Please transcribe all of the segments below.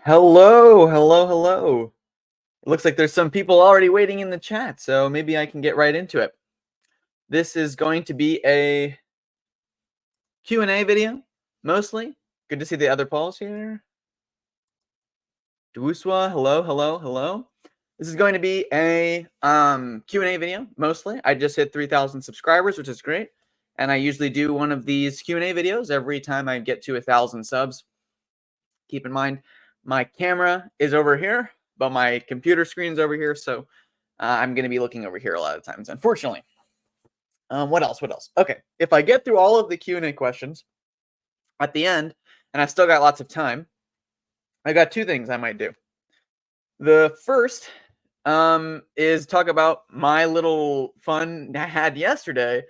Hello, hello, hello. It looks like there's some people already waiting in the chat, so maybe I can get right into it. This is going to be a Q&A video, mostly. Good to see the other polls here. Dwuswa, hello, hello, hello. This is going to be a Q&A video, mostly. I just hit 3,000 subscribers, which is great. And I usually do one of these Q&A videos every time I get to 1,000 subs. Keep in mind, my camera is over here, but my computer screen's over here, so I'm going to be looking over here a lot of times, unfortunately. What else? Okay, if I get through all of the Q&A questions at the end, and I've still got lots of time, I got two things I might do. The first is talk about my little fun I had yesterday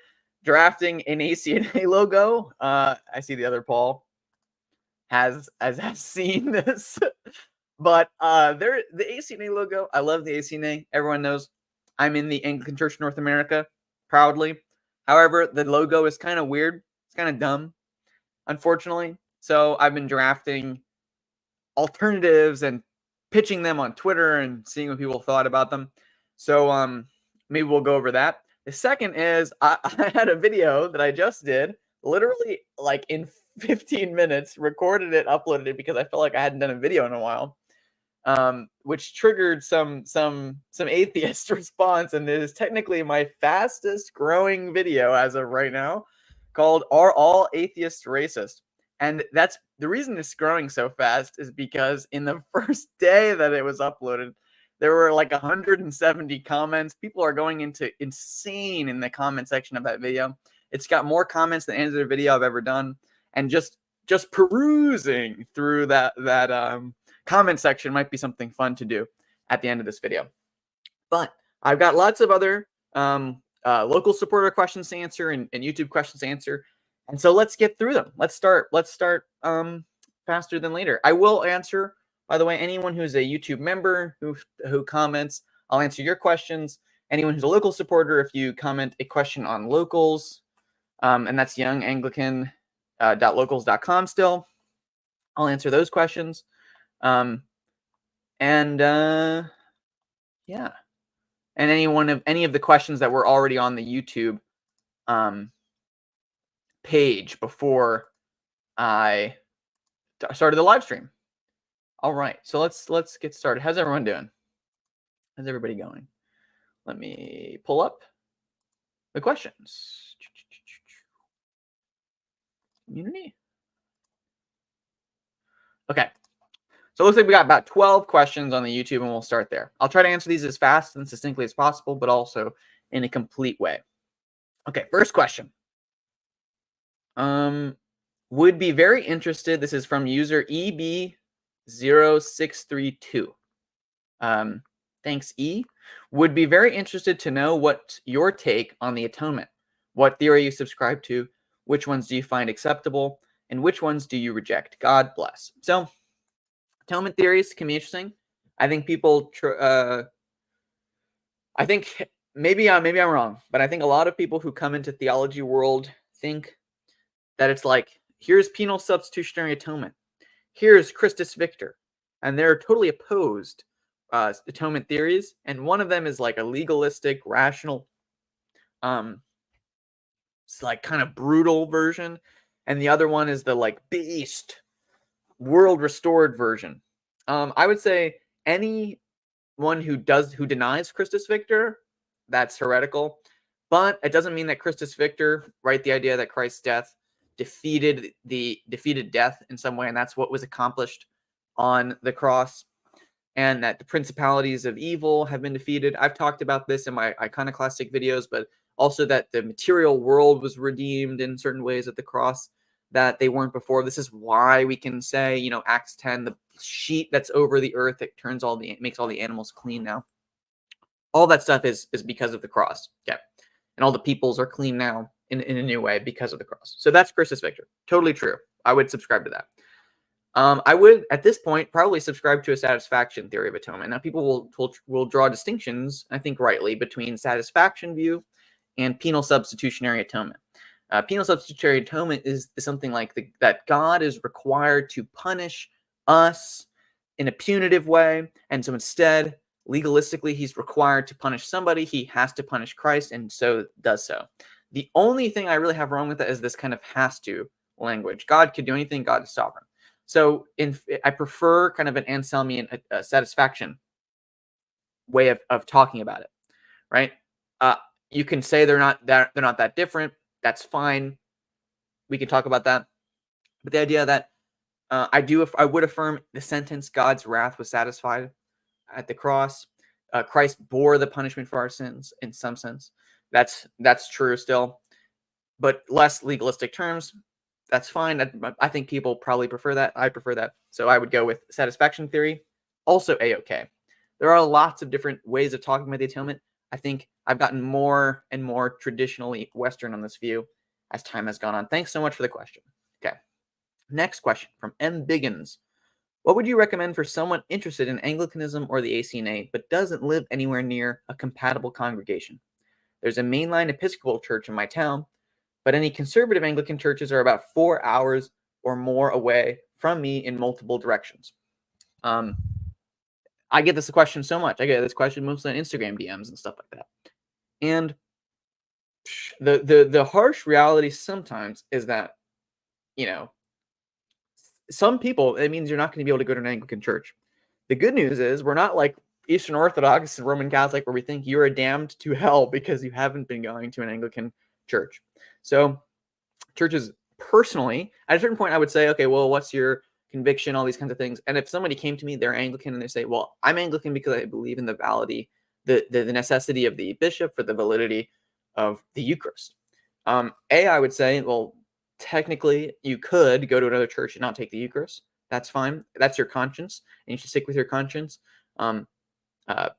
drafting an ACNA logo. I see the other Paul has seen this. But the ACNA logo, I love the ACNA. Everyone knows I'm in the Anglican Church North America, proudly. However, the logo is kind of weird. It's kind of dumb, unfortunately. So I've been drafting alternatives and pitching them on Twitter and seeing what people thought about them. So maybe we'll go over that. The second is I had a video that I just did, literally like in 15 minutes, recorded it, uploaded it because I felt like I hadn't done a video in a while. Which triggered some atheist response, and it is technically my fastest growing video as of right now, called "Are All Atheists Racist?" And that's the reason it's growing so fast is because in the first day that it was uploaded, there were like 170 comments. People are going into insane in the comment section of that video. It's got more comments than any other video I've ever done, and just perusing through that comment section might be something fun to do at the end of this video. But I've got lots of other local supporter questions to answer and YouTube questions to answer. And so let's get through them. Let's start faster than later. I will answer, by the way, anyone who's a YouTube member who comments, I'll answer your questions. Anyone who's a local supporter, if you comment a question on locals, and that's younganglican.locals.com still, I'll answer those questions. Yeah, and any of the questions that were already on the YouTube page before I started the live stream. All right, so let's get started. How's everyone doing? How's everybody going? Let me pull up the questions. Community. Okay. So it looks like we got about 12 questions on the YouTube, and we'll start there. I'll try to answer these as fast and succinctly as possible, but also in a complete way. Okay, first question. Would be very interested. This is from user EB0632. Thanks, E. Would be very interested to know what your take on the atonement. What theory you subscribe to, which ones do you find acceptable, and which ones do you reject? God bless. So, atonement theories can be interesting. I think people, I think maybe I'm wrong, but I think a lot of people who come into theology world think that it's like, here's penal substitutionary atonement, here's Christus Victor, and they're totally opposed atonement theories. And one of them is like a legalistic, rational, it's like kind of brutal version, and the other one is the like beast, world restored version. I would say anyone who denies Christus Victor, that's heretical. But it doesn't mean that Christus Victor, right? The idea that Christ's death defeated death in some way, and that's what was accomplished on the cross, and that the principalities of evil have been defeated. I've talked about this in my iconoclastic videos, but also that the material world was redeemed in certain ways at the cross that they weren't before. This is why we can say, Acts 10, the sheet that's over the earth that makes all the animals clean now. All that stuff is because of the cross. Okay. And all the peoples are clean now in a new way because of the cross. So that's Christus Victor. Totally true. I would subscribe to that. I would, at this point, probably subscribe to a satisfaction theory of atonement. Now, people will draw distinctions, I think rightly, between satisfaction view and penal substitutionary atonement. Penal substitutionary atonement is something like that God is required to punish us in a punitive way. And so instead, legalistically, he's required to punish somebody. He has to punish Christ, and so does so. The only thing I really have wrong with that is this kind of has to language. God could do anything. God is sovereign. So I prefer kind of an Anselmian satisfaction way of talking about it, right? You can say they're not that different. That's fine. We can talk about that. But the idea that I would affirm the sentence, God's wrath was satisfied at the cross. Christ bore the punishment for our sins in some sense. That's true still, but less legalistic terms. That's fine. I think people probably prefer that. I prefer that. So I would go with satisfaction theory. Also A-OK. There are lots of different ways of talking about the atonement. I think I've gotten more and more traditionally Western on this view as time has gone on. Thanks so much for the question. Okay. Next question from M. Biggins. What would you recommend for someone interested in Anglicanism or the ACNA but doesn't live anywhere near a compatible congregation? There's a mainline Episcopal church in my town, but any conservative Anglican churches are about 4 hours or more away from me in multiple directions. I get this question so much. I get this question mostly on Instagram DMs and stuff like that. And the harsh reality sometimes is that, some people, it means you're not going to be able to go to an Anglican church. The good news is we're not like Eastern Orthodox and Roman Catholic where we think you are damned to hell because you haven't been going to an Anglican church. So churches, personally, at a certain point, I would say, okay, well, what's your conviction, all these kinds of things. And if somebody came to me, they're Anglican, and they say, well, I'm Anglican because I believe in the validity, the necessity of the bishop for the validity of the Eucharist. I would say, well, technically, you could go to another church and not take the Eucharist. That's fine. That's your conscience, and you should stick with your conscience.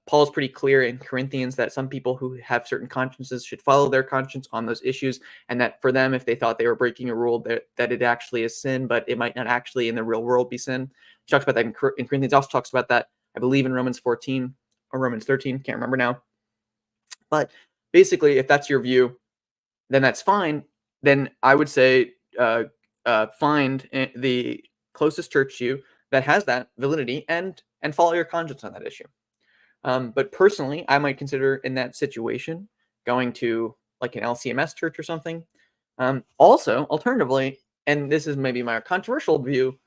Paul's pretty clear in Corinthians that some people who have certain consciences should follow their conscience on those issues, and that for them, if they thought they were breaking a rule, that it actually is sin, but it might not actually in the real world be sin. He talks about that in Corinthians. Also talks about that, I believe, in Romans 14 or Romans 13. Can't remember now. But basically, if that's your view, then that's fine. Then I would say find the closest church to you that has that validity and follow your conscience on that issue. But personally, I might consider in that situation going to like an LCMS church or something. Also, alternatively, and this is maybe my controversial view,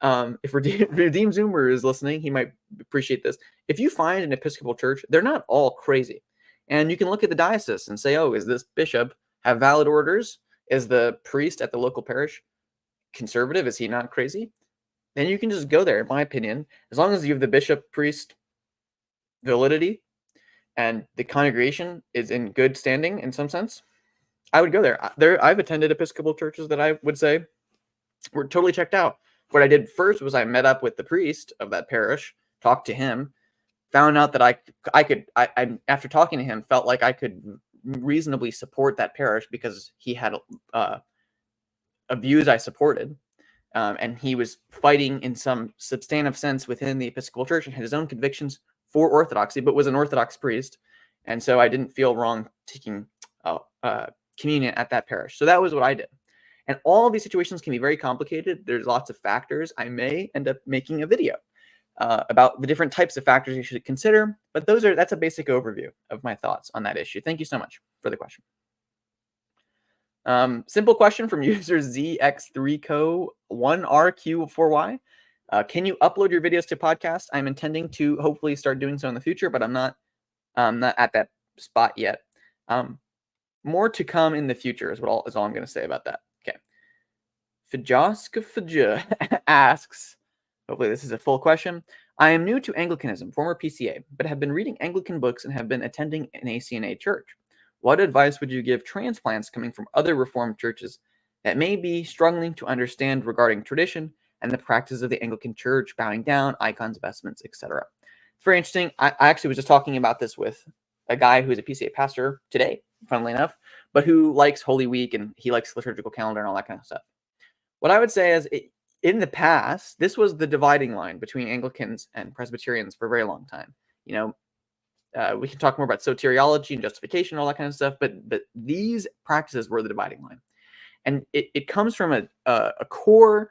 if Redeem Zoomer is listening, he might appreciate this. If you find an Episcopal church, they're not all crazy. And you can look at the diocese and say, oh, is this bishop have valid orders? Is the priest at the local parish conservative? Is he not crazy? Then you can just go there, in my opinion. As long as you have the bishop, priest, validity, and the congregation is in good standing in some sense, I would go there. I've attended Episcopal churches that I would say were totally checked out. What I did first was I met up with the priest of that parish, talked to him, found out that I could after talking to him, felt like I could reasonably support that parish because he had views I supported. And he was fighting in some substantive sense within the Episcopal Church and had his own convictions for orthodoxy, but was an Orthodox priest. And so I didn't feel wrong taking communion at that parish. So that was what I did. And all of these situations can be very complicated. There's lots of factors. I may end up making a video about the different types of factors you should consider, but that's a basic overview of my thoughts on that issue. Thank you so much for the question. Simple question from user ZX3Co1RQ4Y. Can you upload your videos to podcast? I'm intending to hopefully start doing so in the future, but I'm not at that spot yet. More to come in the future is all I'm going to say about that. Okay. Fajaska asks, hopefully this is a full question. I am new to Anglicanism, former PCA, but have been reading Anglican books and have been attending an ACNA church. What advice would you give transplants coming from other Reformed churches that may be struggling to understand regarding tradition and the practice of the Anglican Church, bowing down, icons, vestments, etc.? It's very interesting. I actually was just talking about this with a guy who is a PCA pastor today, funnily enough, but who likes Holy Week and he likes liturgical calendar and all that kind of stuff. What I would say is, in the past, this was the dividing line between Anglicans and Presbyterians for a very long time. We can talk more about soteriology and justification and all that kind of stuff, but these practices were the dividing line. And it comes from a core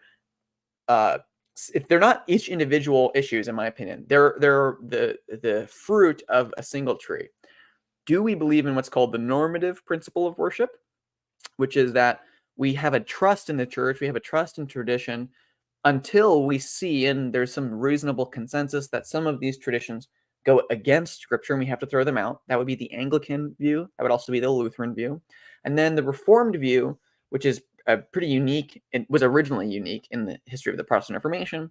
if they're not each individual issues, in my opinion, they're the fruit of a single tree. Do we believe in what's called the normative principle of worship, which is that we have a trust in the church, we have a trust in tradition, until we see, and there's some reasonable consensus that some of these traditions go against Scripture, and we have to throw them out. That would be the Anglican view. That would also be the Lutheran view. And then the Reformed view, which is pretty unique, it was originally unique in the history of the Protestant Reformation,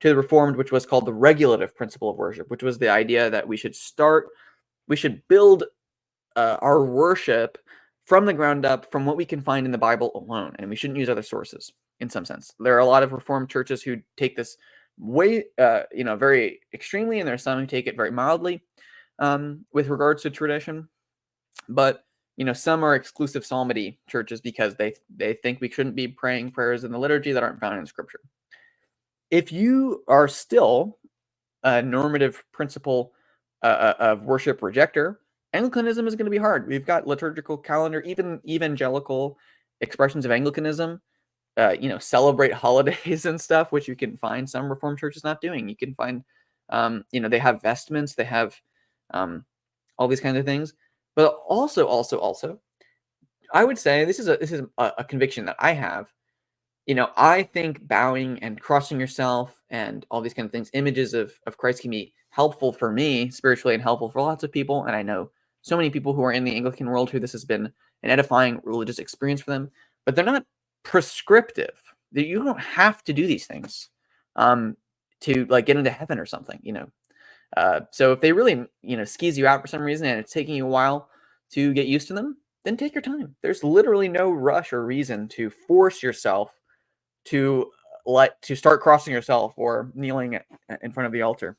to the Reformed, which was called the regulative principle of worship, which was the idea that we should build our worship from the ground up, from what we can find in the Bible alone, and we shouldn't use other sources. In some sense, there are a lot of Reformed churches who take this way, very extremely, and there are some who take it very mildly with regards to tradition. But some are exclusive psalmody churches because they think we shouldn't be praying prayers in the liturgy that aren't found in Scripture. If you are still a normative principle of worship rejector, Anglicanism is going to be hard. We've got liturgical calendar, even evangelical expressions of Anglicanism. Celebrate holidays and stuff, which you can find some Reformed churches not doing. You can find, they have vestments, they have all these kinds of things. But also, I would say this is a conviction that I have. I think bowing and crossing yourself and all these kind of things, images of Christ, can be helpful for me spiritually and helpful for lots of people. And I know so many people who are in the Anglican world who this has been an edifying religious experience for them, but they're not prescriptive. You don't have to do these things to get into heaven or something, so if they really skis you out for some reason and it's taking you a while to get used to them, then take your time. There's literally no rush or reason to force yourself to start crossing yourself or kneeling in front of the altar.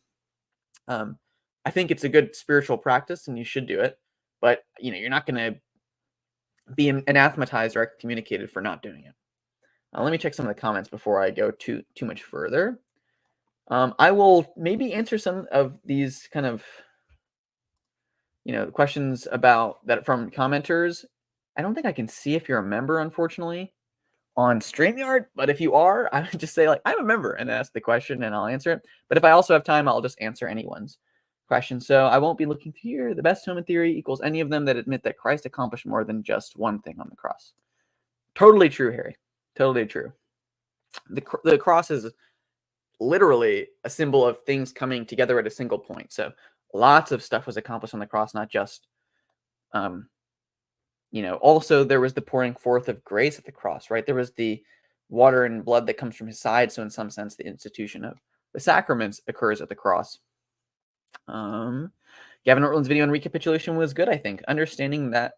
I think it's a good spiritual practice and you should do it, but you're not going to be anathematized or excommunicated for not doing it. Let me check some of the comments before I go too much further. I will maybe answer some of these kind of questions about that from commenters. I don't think I can see if you're a member, unfortunately, on StreamYard, but if you are, I would just say I'm a member and ask the question and I'll answer it. But if I also have time, I'll just answer anyone's question. So I won't be looking here. The best human theory equals any of them that admit that Christ accomplished more than just one thing on the cross. Totally true, Harry. Totally true. The cross is literally a symbol of things coming together at a single point. So lots of stuff was accomplished on the cross, not just, also there was the pouring forth of grace at the cross, right? There was the water and blood that comes from his side. So in some sense, the institution of the sacraments occurs at the cross. Gavin Ortland's video on recapitulation was good, I think. Understanding that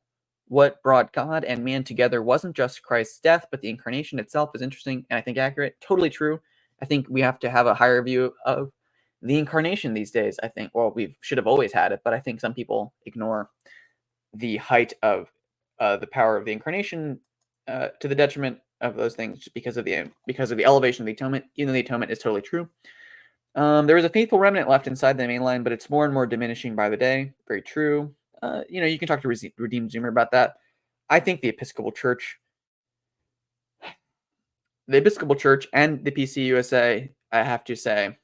what brought God and man together wasn't just Christ's death, but the incarnation itself is interesting and I think accurate. Totally true. I think we have to have a higher view of the incarnation these days. I think, well, we should have always had it, but I think some people ignore the height of the power of the incarnation to the detriment of those things because of the elevation of the atonement. Even though the atonement is totally true. There is a faithful remnant left inside the main line, but it's more and more diminishing by the day. Very true. You can talk to Redeemed Zoomer about that. I think the Episcopal Church and the PCUSA, I have to say,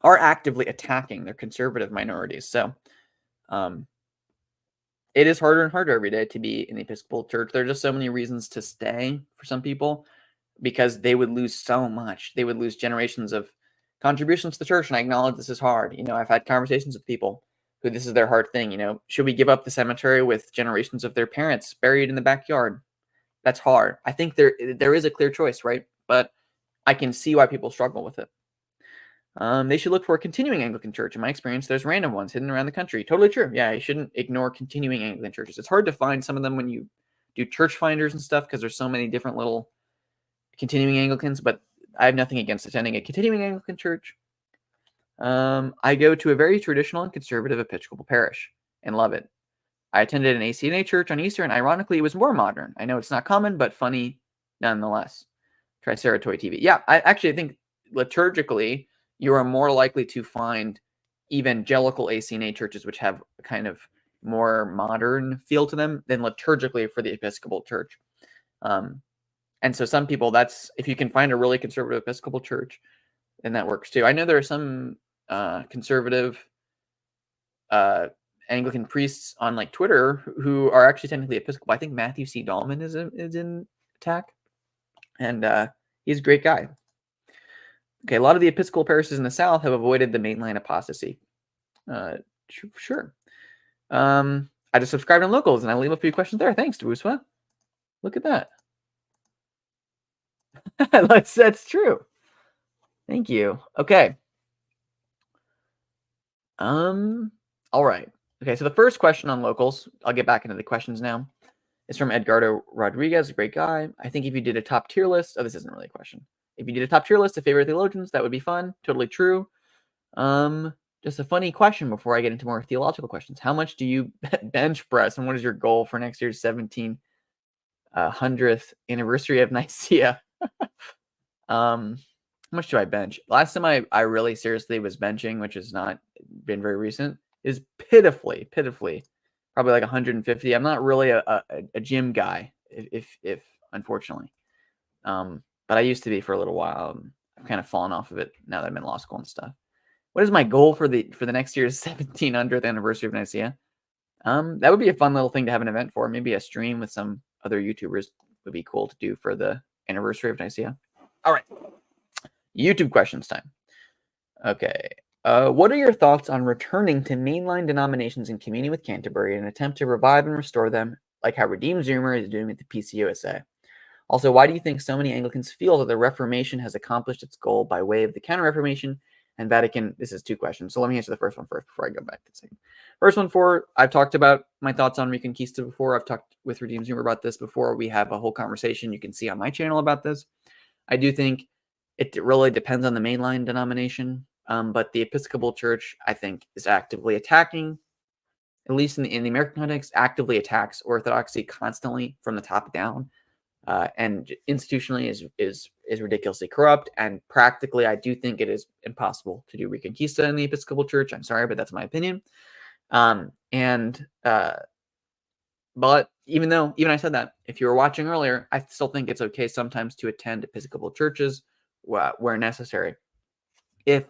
are actively attacking their conservative minorities. So it is harder and harder every day to be in the Episcopal Church. There are just so many reasons to stay for some people because they would lose so much. They would lose generations of contributions to the church. And I acknowledge this is hard. I've had conversations with people who this is their hard thing. Should we give up the cemetery with generations of their parents buried in the backyard? That's hard. I think there is a clear choice, right? But I can see why people struggle with it. They should look for a continuing Anglican church. In my experience, there's random ones hidden around the country. Totally true. Yeah, you shouldn't ignore continuing Anglican churches. It's hard to find some of them when you do church finders and stuff because there's so many different little continuing Anglicans, but I have nothing against attending a continuing Anglican church. I go to a very traditional and conservative Episcopal parish and love it. I attended an ACNA church on Easter, and ironically, it was more modern. I know it's not common, but funny nonetheless. Triceratoid TV. Yeah, I actually think liturgically, you are more likely to find evangelical ACNA churches, which have a kind of more modern feel to them than liturgically for the Episcopal Church. And so some people, if you can find a really conservative Episcopal church, then that works too. I know there are some conservative Anglican priests on like Twitter who are actually technically Episcopal. I think Matthew C. Dahlman is in TAC, and he's a great guy. Okay, a lot of the Episcopal parishes in the South have avoided the mainline apostasy. Sure. I just subscribed on Locals, and I leave a few questions there. Thanks, Dwuswa. Look at that. That's true. Thank you. Okay. All right. Okay, so the first question on Locals, I'll get back into the questions now. It's from Edgardo Rodriguez, a great guy. I think if you did a top tier list, this isn't really a question. If you did a top tier list of favorite theologians, that would be fun. Totally true. Just a funny question before I get into more theological questions. How much do you bench press, and what is your goal for next year's 1700th anniversary of Nicaea? How much do I bench? Last time I really seriously was benching, which has not been very recent, is pitifully, probably like 150. I'm not really a gym guy, if unfortunately. But I used to be for a little while. I've kind of fallen off of it now that I'm in law school and stuff. What is my goal for the next year's 1700th anniversary of Nicaea? That would be a fun little thing to have an event for. Maybe a stream with some other YouTubers would be cool to do for the anniversary of Nicaea. All right. YouTube questions time. Okay. What are your thoughts on returning to mainline denominations in communion with Canterbury in an attempt to revive and restore them, like how Redeemed Zoomer is doing with the PCUSA? Also, why do you think so many Anglicans feel that the Reformation has accomplished its goal by way of the Counter-Reformation and Vatican? This is two questions, so let me answer the first one first before I go back to the second. First one, I've talked about my thoughts on Reconquista before. I've talked with Redeemed Zoomer about this before. We have a whole conversation you can see on my channel about this. I do think it really depends on the mainline denomination, but the Episcopal Church, I think, is actively attacking, at least in the American context, actively attacks Orthodoxy constantly from the top down, and institutionally is ridiculously corrupt. And practically, I do think it is impossible to do Reconquista in the Episcopal Church. I'm sorry, but that's my opinion. But even I said that, if you were watching earlier, I still think it's okay sometimes to attend Episcopal churches where necessary, if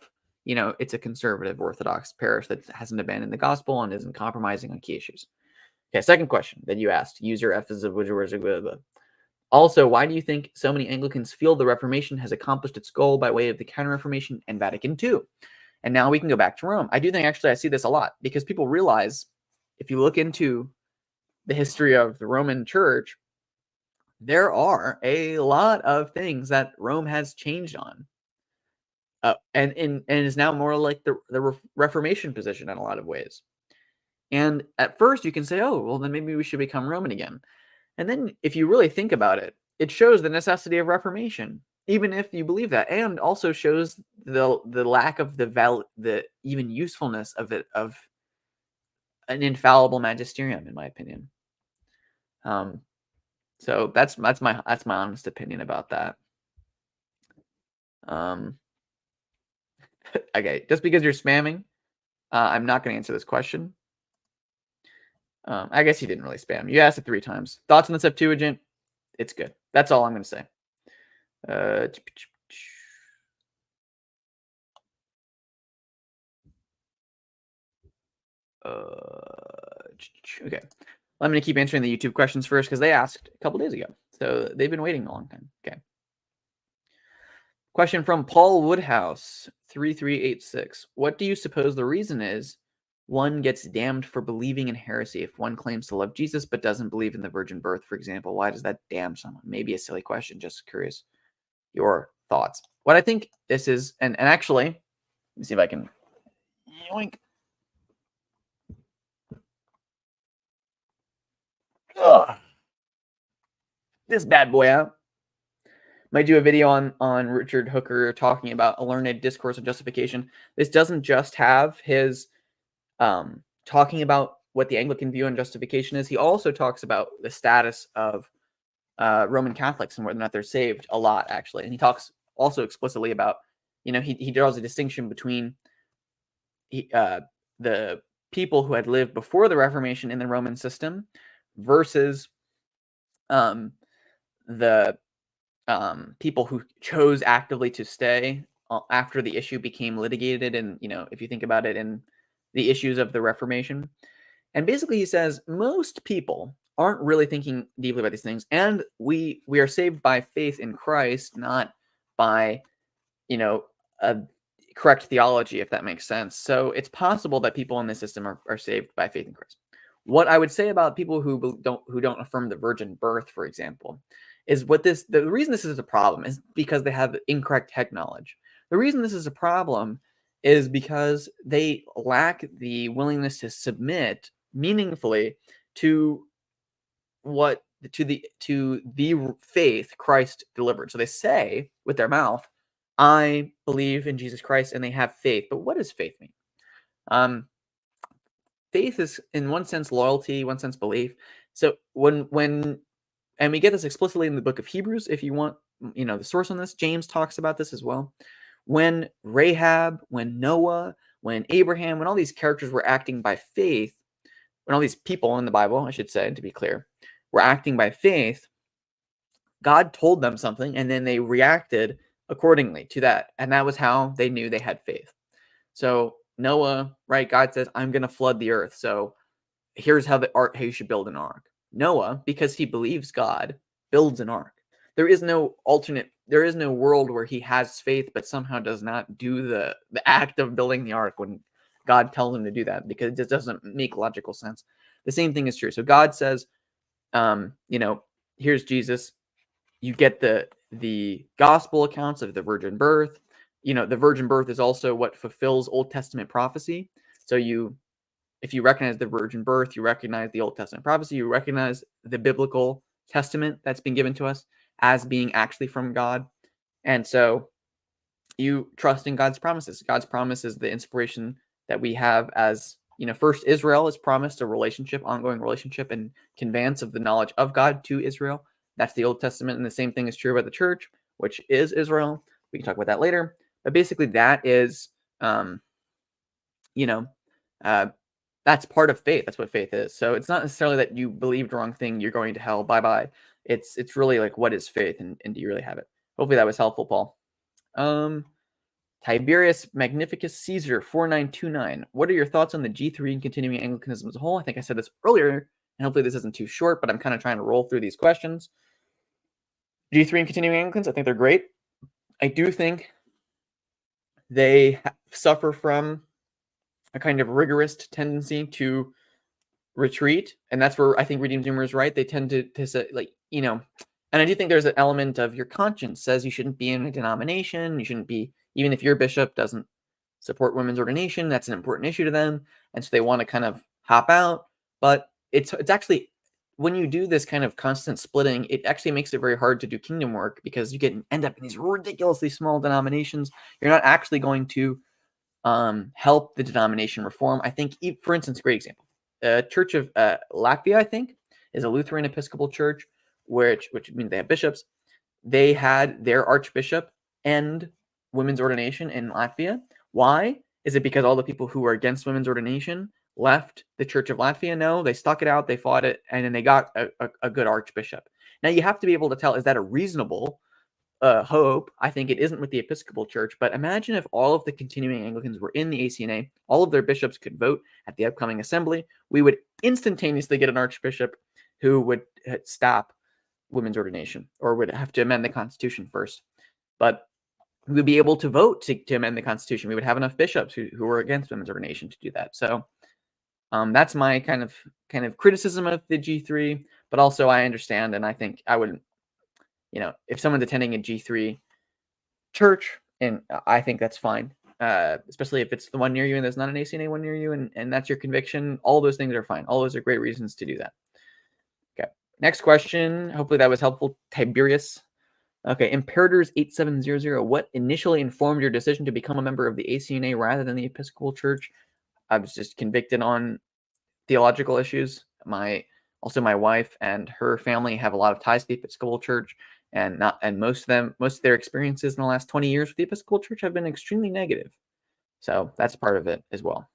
it's a conservative Orthodox parish that hasn't abandoned the gospel and isn't compromising on key issues. Okay, second question that you asked, user F is a also, why do you think so many Anglicans feel the Reformation has accomplished its goal by way of the Counter-Reformation and Vatican II? And now we can go back to Rome. I do think actually I see this a lot because people realize, if you look into the history of the Roman Church, there are a lot of things that Rome has changed on, and is now more like the Reformation position in a lot of ways. And at first you can say, oh, well, then maybe we should become Roman again. And then if you really think about it, it shows the necessity of Reformation, even if you believe that, and also shows the lack of the even usefulness of an infallible magisterium, in my opinion. So that's my honest opinion about that. Okay, just because you're spamming, I'm not going to answer this question. I guess you didn't really spam. You asked it 3 times. Thoughts on the Septuagint? It's good. That's all I'm going to say. Okay. I'm going to keep answering the YouTube questions first because they asked a couple days ago. So they've been waiting a long time. Okay. Question from Paul Woodhouse, 3386. What do you suppose the reason is one gets damned for believing in heresy if one claims to love Jesus but doesn't believe in the virgin birth, for example? Why does that damn someone? Maybe a silly question, just curious your thoughts. What I think this is, and actually, let me see if I can yoink. Ugh. This bad boy out. Might do a video on Richard Hooker talking about a learned discourse of justification. This doesn't just have his talking about what the Anglican view on justification is. He also talks about the status of Roman Catholics and whether or not they're saved a lot, actually. And he talks also explicitly about, he draws a distinction between the people who had lived before the Reformation in the Roman system versus the people who chose actively to stay after the issue became litigated, and if you think about it in the issues of the Reformation. And basically he says most people aren't really thinking deeply about these things, and we are saved by faith in Christ, not by a correct theology, if that makes sense. So it's possible that people in this system are saved by faith in Christ. What I would say about people who don't affirm the virgin birth, for example, is the reason this is a problem is because they have incorrect head knowledge. The reason this is a problem is because they lack the willingness to submit meaningfully to the faith Christ delivered. So they say with their mouth, I believe in Jesus Christ, and they have faith. But what does faith mean? Faith is, in one sense, loyalty, one sense, belief. So and we get this explicitly in the book of Hebrews, if you want, the source on this. James talks about this as well. When Rahab, when Noah, when Abraham, when all these characters were acting by faith, when all these people in the Bible, I should say, to be clear, were acting by faith, God told them something, and then they reacted accordingly to that. And that was how they knew they had faith. So Noah, right? God says, I'm going to flood the earth. So here's how you should build an ark. Noah, because he believes God, builds an ark. There is no world where he has faith, but somehow does not do the act of building the ark when God tells him to do that, because it just doesn't make logical sense. The same thing is true. So God says, here's Jesus. You get the gospel accounts of the virgin birth. The virgin birth is also what fulfills Old Testament prophecy. So if you recognize the virgin birth, you recognize the Old Testament prophecy, you recognize the biblical testament that's been given to us as being actually from God. And so you trust in God's promises. God's promise is the inspiration that we have as, first Israel is promised a relationship, ongoing relationship, and conveyance of the knowledge of God to Israel. That's the Old Testament, and the same thing is true about the church, which is Israel. We can talk about that later. But basically that is, that's part of faith. That's what faith is. So it's not necessarily that you believed the wrong thing, you're going to hell, bye-bye. It's really like, what is faith, and do you really have it? Hopefully that was helpful, Paul. Tiberius Magnificus Caesar 4929. What are your thoughts on the G3 and continuing Anglicanism as a whole? I think I said this earlier, and hopefully this isn't too short, but I'm kind of trying to roll through these questions. G3 and continuing Anglicans, I think they're great. I do think they suffer from a kind of rigorous tendency to retreat, and that's where I think Redeemed Zoomer is right. They tend to say, and I do think there's an element of your conscience says you shouldn't be in a denomination, you shouldn't be, even if your bishop doesn't support women's ordination, that's an important issue to them, and so they want to kind of hop out. But it's actually, when you do this kind of constant splitting, it actually makes it very hard to do kingdom work, because you end up in these ridiculously small denominations. You're not actually going to help the denomination reform. I think, for instance, a great example, Church of Latvia, I think, is a Lutheran Episcopal church, which means they have bishops. They had their archbishop end women's ordination in Latvia. Why? Is it because all the people who were against women's ordination left the Church of Latvia? No, they stuck it out, they fought it, and then they got a good archbishop. Now you have to be able to tell, is that a reasonable hope? I think it isn't with the Episcopal Church, but imagine if all of the continuing Anglicans were in the ACNA, all of their bishops could vote at the upcoming assembly. We would instantaneously get an archbishop who would stop women's ordination, or would have to amend the Constitution first. But we would be able to vote to amend the Constitution. We would have enough bishops who were against women's ordination to do that. So that's my kind of criticism of the G3, but also I understand, and I think I would, if someone's attending a G3 church, and I think that's fine, especially if it's the one near you and there's not an ACNA one near you, and that's your conviction. All those things are fine. All those are great reasons to do that. Okay, next question. Hopefully that was helpful, Tiberius. Okay, Imperators 8700. What initially informed your decision to become a member of the ACNA rather than the Episcopal Church? I was just convicted on theological issues. My wife and her family have a lot of ties to the Episcopal Church, and most of their experiences in the last 20 years with the Episcopal Church have been extremely negative. So that's part of it as well.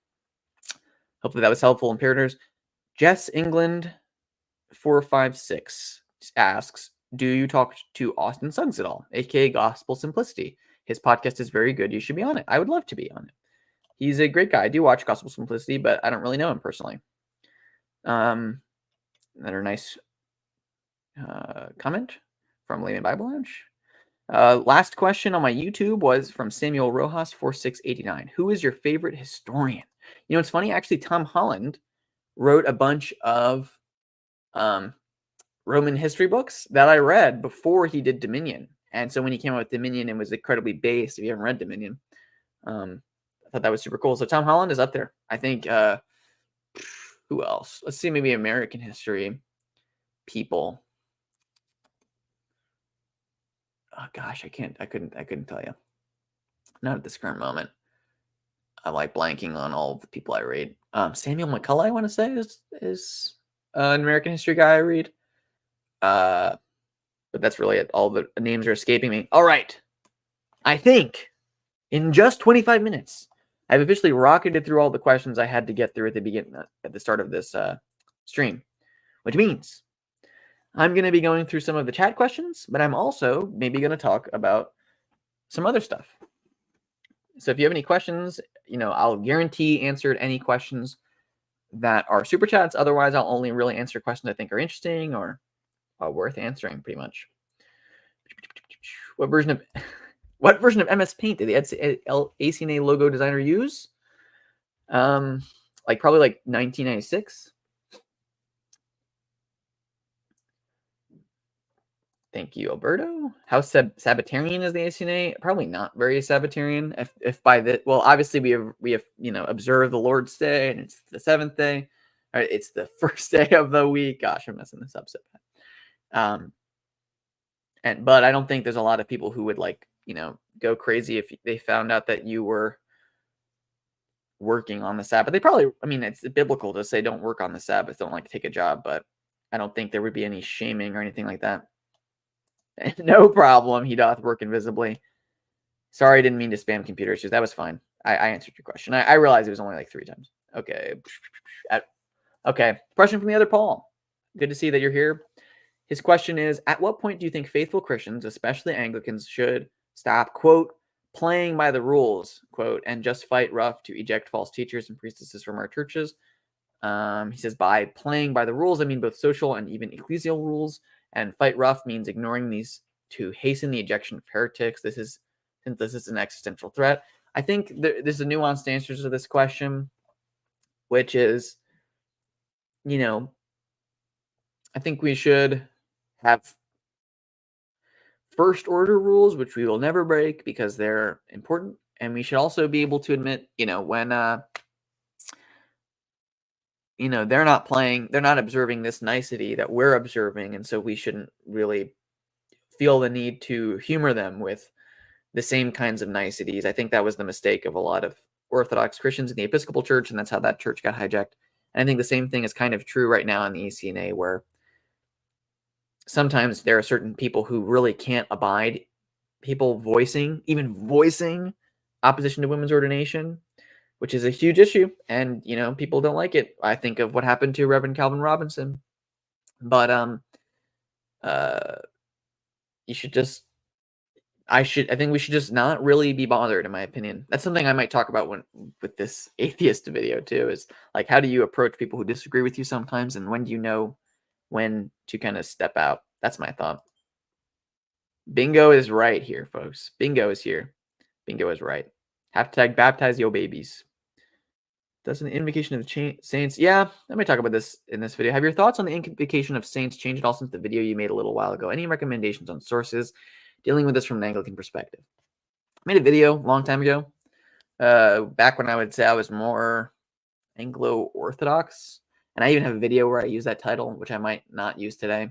Hopefully that was helpful, Imperators. Jess England 456 asks, do you talk to Austin Suggs at all, aka Gospel Simplicity? His podcast is very good. You should be on it. I would love to be on it. He's a great guy. I do watch Gospel Simplicity, but I don't really know him personally. Another nice comment from Layman Bible Lounge. Last question on my YouTube was from Samuel Rojas 4689. Who is your favorite historian? You know, it's funny. Actually, Tom Holland wrote a bunch of Roman history books that I read before he did Dominion. And so when he came out with Dominion, it was incredibly based. If you haven't read Dominion, I thought that was super cool. So Tom Holland is up there. I think, who else? Let's see, maybe American history people. Oh gosh, I couldn't tell you. Not at this current moment. I'm like blanking on all the people I read. Samuel McCullough, I want to say is an American history guy I read. But that's really it. All the names are escaping me. All right. I think in just 25 minutes, I've officially rocketed through all the questions I had to get through at the start of this stream, which means I'm going to be going through some of the chat questions, but I'm also maybe going to talk about some other stuff. So if you have any questions, I'll guarantee answered any questions that are super chats. Otherwise, I'll only really answer questions I think are interesting or worth answering, pretty much. What version of MS Paint did the ACNA logo designer use? Probably 1996. Thank you, Alberto. How Sabbatarian is the ACNA? Probably not very Sabbatarian. If by the obviously we have observed the Lord's Day, and it's the seventh day. All right, it's the first day of the week. Gosh, I'm messing this up so bad. But I don't think there's a lot of people who would go crazy if they found out that you were working on the Sabbath. They probably, it's biblical to say don't work on the Sabbath, don't take a job, but I don't think there would be any shaming or anything like that. No problem. He doth work invisibly. Sorry, I didn't mean to spam computer issues. That was fine. I answered your question. I realized it was only 3 times. Okay. Okay. Question from the other Paul. Good to see that you're here. His question is, at what point do you think faithful Christians, especially Anglicans, should stop, quote, playing by the rules, quote, and just fight rough to eject false teachers and priestesses from our churches? He says, by playing by the rules, I mean both social and even ecclesial rules, and fight rough means ignoring these to hasten the ejection of heretics. Since this is an existential threat. I think there's a nuanced answer to this question, which is, I think we should have first order rules, which we will never break because they're important. And we should also be able to admit, when, they're not observing this nicety that we're observing. And so we shouldn't really feel the need to humor them with the same kinds of niceties. I think that was the mistake of a lot of Orthodox Christians in the Episcopal Church. And that's how that church got hijacked. And I think the same thing is kind of true right now in the ACNA, where sometimes there are certain people who really can't abide people voicing opposition to women's ordination, which is a huge issue. And, people don't like it. I think of what happened to Reverend Calvin Robinson. But I think we should just not really be bothered, in my opinion. That's something I might talk about with this atheist video too, is how do you approach people who disagree with you sometimes, and when do you know when to kind of step out? That's my thought. Bingo is right here, folks. Bingo is here. Bingo is right. Hashtag baptize yo babies. Does an invocation of saints? Yeah, I might talk about this in this video. Have your thoughts on the invocation of saints changed at all since the video you made a little while ago? Any recommendations on sources dealing with this from an Anglican perspective? I made a video a long time ago, back when I would say I was more Anglo-Orthodox. And I even have a video where I use that title, which I might not use today.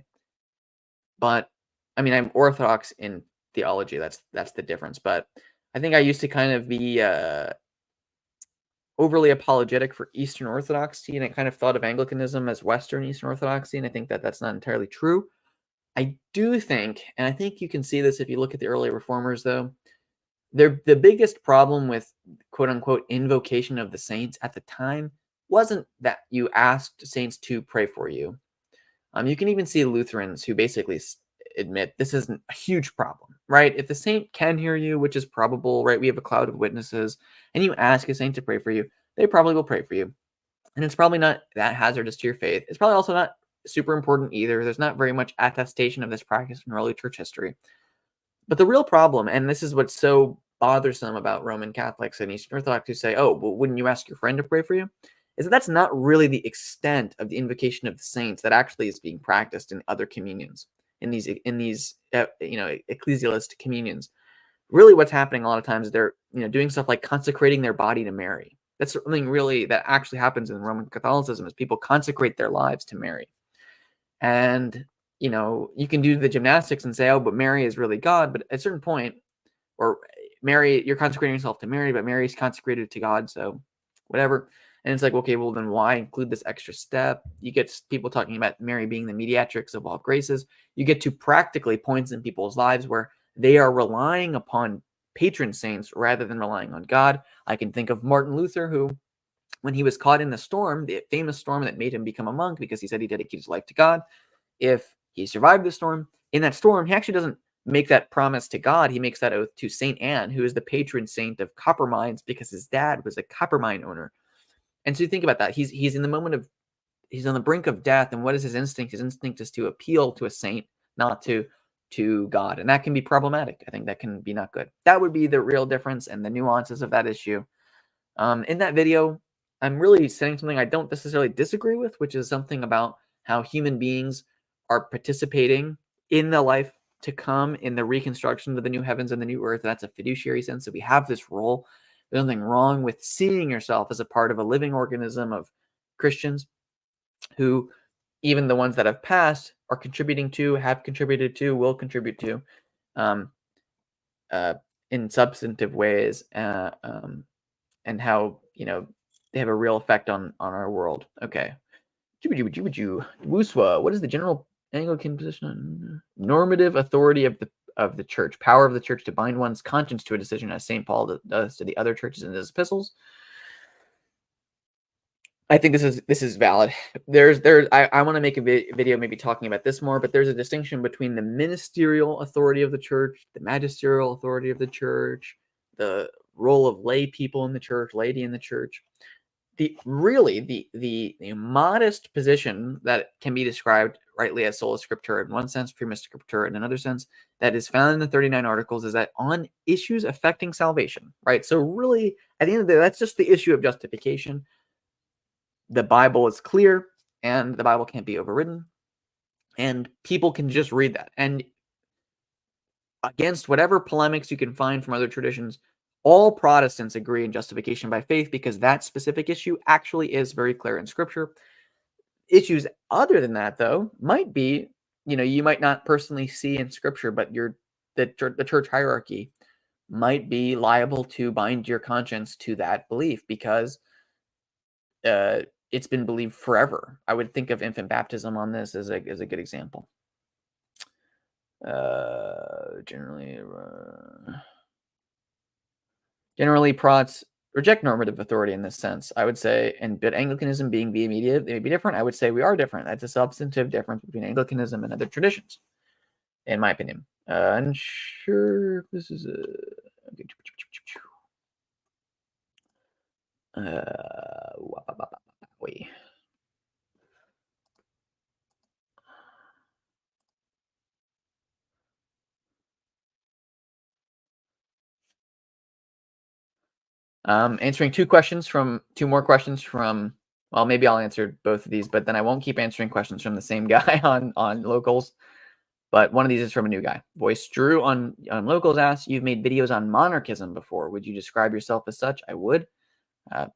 But, I'm Orthodox in theology. That's the difference. But I think I used to kind of be overly apologetic for Eastern Orthodoxy, and I kind of thought of Anglicanism as Western Eastern Orthodoxy, and I think that that's not entirely true. I do think, and I think you can see this if you look at the early reformers, though, the biggest problem with quote-unquote invocation of the saints at the time wasn't that you asked saints to pray for you. You can even see Lutherans who basically admit this isn't a huge problem, right? If the saint can hear you, which is probable, right? We have a cloud of witnesses, and you ask a saint to pray for you, they probably will pray for you. And it's probably not that hazardous to your faith. It's probably also not super important either. There's not very much attestation of this practice in early church history. But the real problem, and this is what's so bothersome about Roman Catholics and Eastern Orthodox who say, oh, well, wouldn't you ask your friend to pray for you? Is that that's not really the extent of the invocation of the saints that actually is being practiced in other communions, in these ecclesialist communions. Really what's happening a lot of times, they're doing stuff like consecrating their body to Mary. That's something really that actually happens in Roman Catholicism, is people consecrate their lives to Mary. And you can do the gymnastics and say, oh, but Mary is really God. But at a certain point, or Mary, you're consecrating yourself to Mary, but Mary's consecrated to God, so whatever. And it's like, okay, well, then why include this extra step? You get people talking about Mary being the mediatrix of all graces. You get to practically points in people's lives where they are relying upon patron saints rather than relying on God. I can think of Martin Luther, who, when he was caught in the storm, the famous storm that made him become a monk because he said he dedicated his life to God, if he survived the storm, in that storm, he actually doesn't make that promise to God. He makes that oath to Saint Anne, who is the patron saint of copper mines because his dad was a copper mine owner. And so you think about that. He's in the moment of, he's on the brink of death. And what is his instinct? His instinct is to appeal to a saint, not to God. And that can be problematic. I think that can be not good. That would be the real difference and the nuances of that issue. In that video, I'm really saying something I don't necessarily disagree with, which is something about how human beings are participating in the life to come, in the reconstruction of the new heavens and the new earth. That's a fiduciary sense that we have this role. There's nothing wrong with seeing yourself as a part of a living organism of Christians who, even the ones that have passed, are contributing to, have contributed to, will contribute to, in substantive ways, and how they have a real effect on our world. Okay. Wuswa, what is the general Anglican position on normative authority of the church, power of the church to bind one's conscience to a decision, as St. Paul does to the other churches in his epistles? I think this is valid. I want to make a video maybe talking about this more, but there's a distinction between the ministerial authority of the church, the magisterial authority of the church, the role of lay people in the church, laity in the church. The modest position that can be described rightly as sola scriptura in one sense, prima scriptura in another sense, that is found in the 39 articles, is that on issues affecting salvation, right? So really, at the end of the day, that's just the issue of justification. The Bible is clear, and the Bible can't be overridden, and people can just read that. And against whatever polemics you can find from other traditions, all Protestants agree in justification by faith because that specific issue actually is very clear in Scripture. Issues other than that, though, might be, you might not personally see in Scripture, but the church hierarchy might be liable to bind your conscience to that belief because it's been believed forever. I would think of infant baptism on this as a good example. Generally, Prots reject normative authority in this sense. I would say, but Anglicanism being be immediate, they may be different. I would say we are different. That's a substantive difference between Anglicanism and other traditions, in my opinion. Unsure if this is a. Wait. Answering two more questions from, well, maybe I'll answer both of these, but then I won't keep answering questions from the same guy on locals. But one of these is from a new guy. Voice Drew on locals asks, you've made videos on monarchism before. Would you describe yourself as such? I would.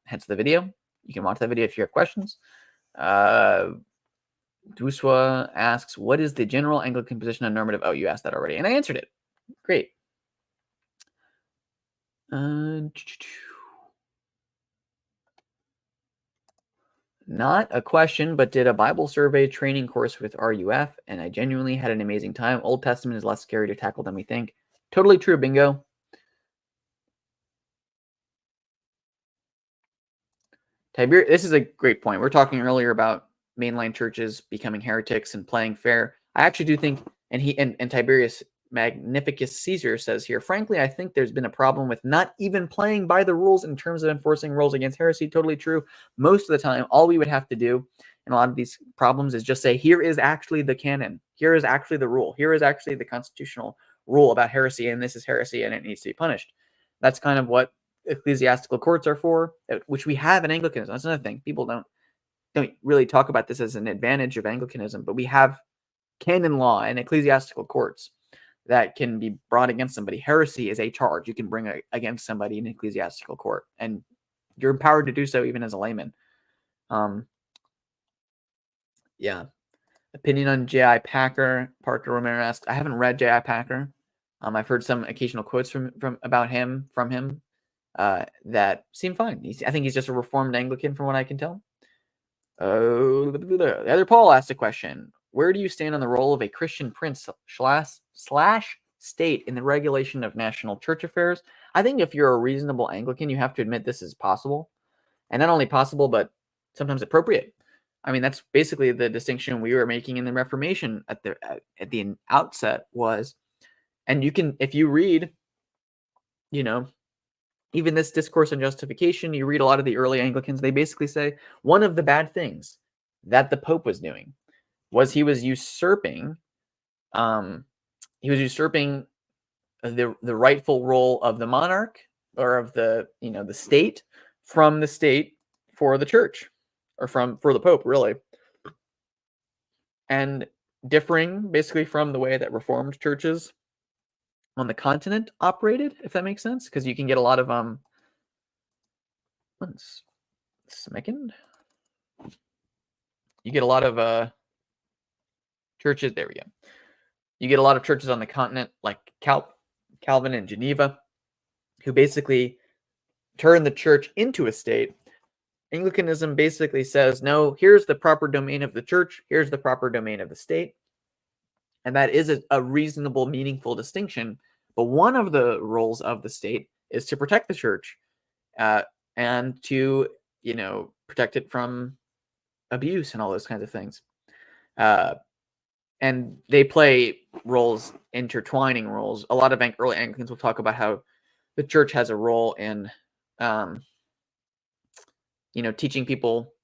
Hence the video. You can watch that video if you have questions. Duswa asks, what is the general Anglican position on normative? Oh, you asked that already, and I answered it. Great. Not a question, but did a Bible survey training course with RUF, and I genuinely had an amazing time. Old Testament is less scary to tackle than we think. Totally true, bingo. This is a great point. We're talking earlier about mainline churches becoming heretics and playing fair. I actually do think And Tiberius Magnificus Caesar says here, frankly, I think there's been a problem with not even playing by the rules in terms of enforcing rules against heresy. Totally true. Most of the time, all we would have to do in a lot of these problems is just say, here is actually the canon. Here is actually the rule. Here is actually the constitutional rule about heresy, and this is heresy, and it needs to be punished. That's kind of what ecclesiastical courts are for, which we have in Anglicanism. That's another thing. People don't really talk about this as an advantage of Anglicanism, but we have canon law and ecclesiastical courts that can be brought against somebody. Heresy is a charge you can bring against somebody in an ecclesiastical court, and you're empowered to do so even as a layman. Yeah. Opinion on J.I. Packer. Parker Romero asks, I haven't read J.I. Packer. I've heard some occasional quotes from him that seem fine. I think he's just a Reformed Anglican from what I can tell. The other Paul asked a question. Where do you stand on the role of a Christian prince slash state in the regulation of national church affairs? I think if you're a reasonable Anglican, you have to admit this is possible. And not only possible, but sometimes appropriate. I mean, that's basically the distinction we were making in the Reformation at the outset was, and you can, if you read, even this Discourse on Justification, you read a lot of the early Anglicans, they basically say one of the bad things that the Pope was doing was he was usurping the rightful role of the monarch or of the state from the state for the church, or for the Pope, really, and differing basically from the way that Reformed churches on the continent operated, if that makes sense, because you can get a lot of you get a lot of churches. There we go. You get a lot of churches on the continent, like Calvin and Geneva, who basically turn the church into a state. Anglicanism basically says, no, here's the proper domain of the church, here's the proper domain of the state. And that is a reasonable, meaningful distinction. But one of the roles of the state is to protect the church and to, protect it from abuse and all those kinds of things. And they play roles, intertwining roles. A lot of early Anglicans will talk about how the church has a role in, teaching people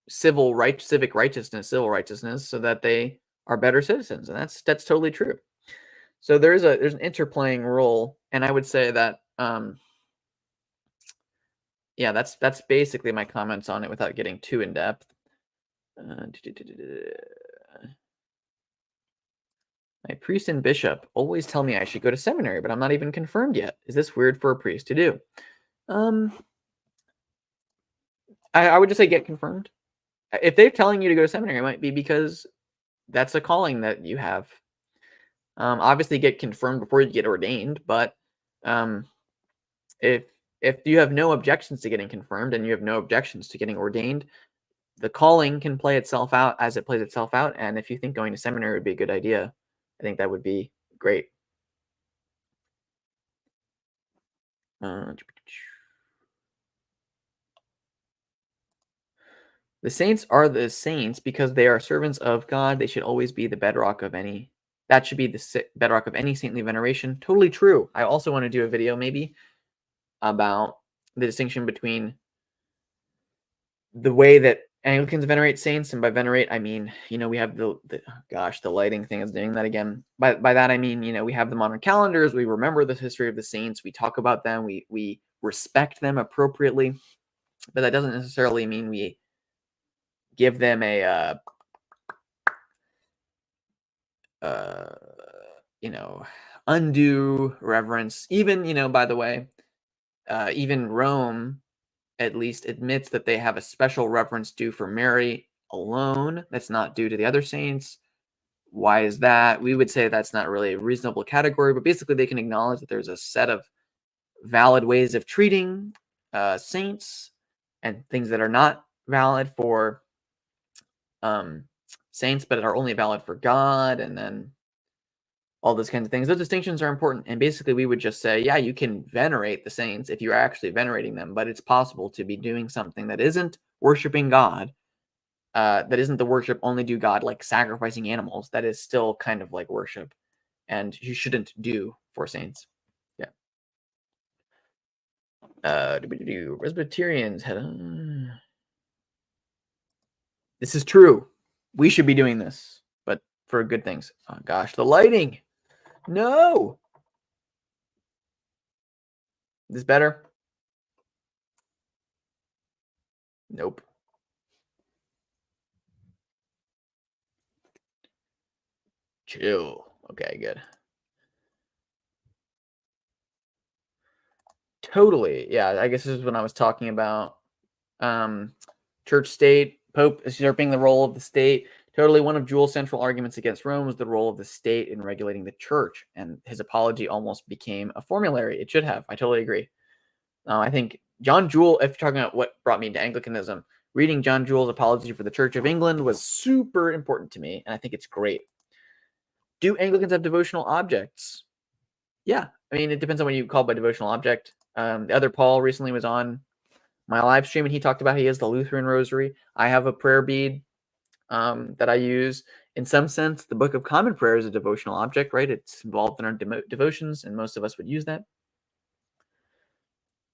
civic righteousness, civil righteousness, so that they are better citizens, and that's totally true. So there's an interplaying role, and I would say that, that's basically my comments on it without getting too in depth. My priest and bishop always tell me I should go to seminary, but I'm not even confirmed yet. Is this weird for a priest to do? I would just say get confirmed. If they're telling you to go to seminary, it might be because that's a calling that you have. Obviously, get confirmed before you get ordained, but if you have no objections to getting confirmed and you have no objections to getting ordained, the calling can play itself out as it plays itself out. And if you think going to seminary would be a good idea, I think that would be great. The saints are the saints because they are servants of God. They should always be the bedrock of any. That should be the bedrock of any saintly veneration. Totally true. I also want to do a video maybe about the distinction between the way that Anglicans venerate saints, and by venerate I mean, we have the lighting thing is doing that again. By that I mean, we have the modern calendars, we remember the history of the saints, we talk about them, we respect them appropriately, but that doesn't necessarily mean we give them a undue reverence. Even, by the way, even Rome at least admits that they have a special reverence due for Mary alone that's not due to the other saints. Why is that? We would say that's not really a reasonable category, but basically they can acknowledge that there's a set of valid ways of treating saints and things that are not valid for saints, but are only valid for God, and then all those kinds of things. Those distinctions are important. And basically we would just say, yeah, you can venerate the saints if you're actually venerating them, but it's possible to be doing something that isn't worshiping God that isn't the worship only do God, like sacrificing animals. That is still kind of like worship, and you shouldn't do for saints. Yeah. Presbyterians had. This is true. We should be doing this, but for good things. Oh gosh, the lighting. No. Is this better? Nope. Chill. Okay, good. Totally. Yeah, I guess this is when I was talking about church state, Pope usurping the role of the state. Totally, one of Jewell's central arguments against Rome was the role of the state in regulating the church, and his apology almost became a formulary. It should have. I totally agree. I think John Jewell, if you're talking about what brought me into Anglicanism, reading John Jewell's apology for the Church of England was super important to me, and I think it's great. Do Anglicans have devotional objects? Yeah. I mean, it depends on what you call by devotional object. The other Paul recently was on my live stream, and he talked about he has the Lutheran rosary. I have a prayer bead that I use. In some sense, the Book of Common Prayer is a devotional object, right? It's involved in our devotions, and most of us would use that.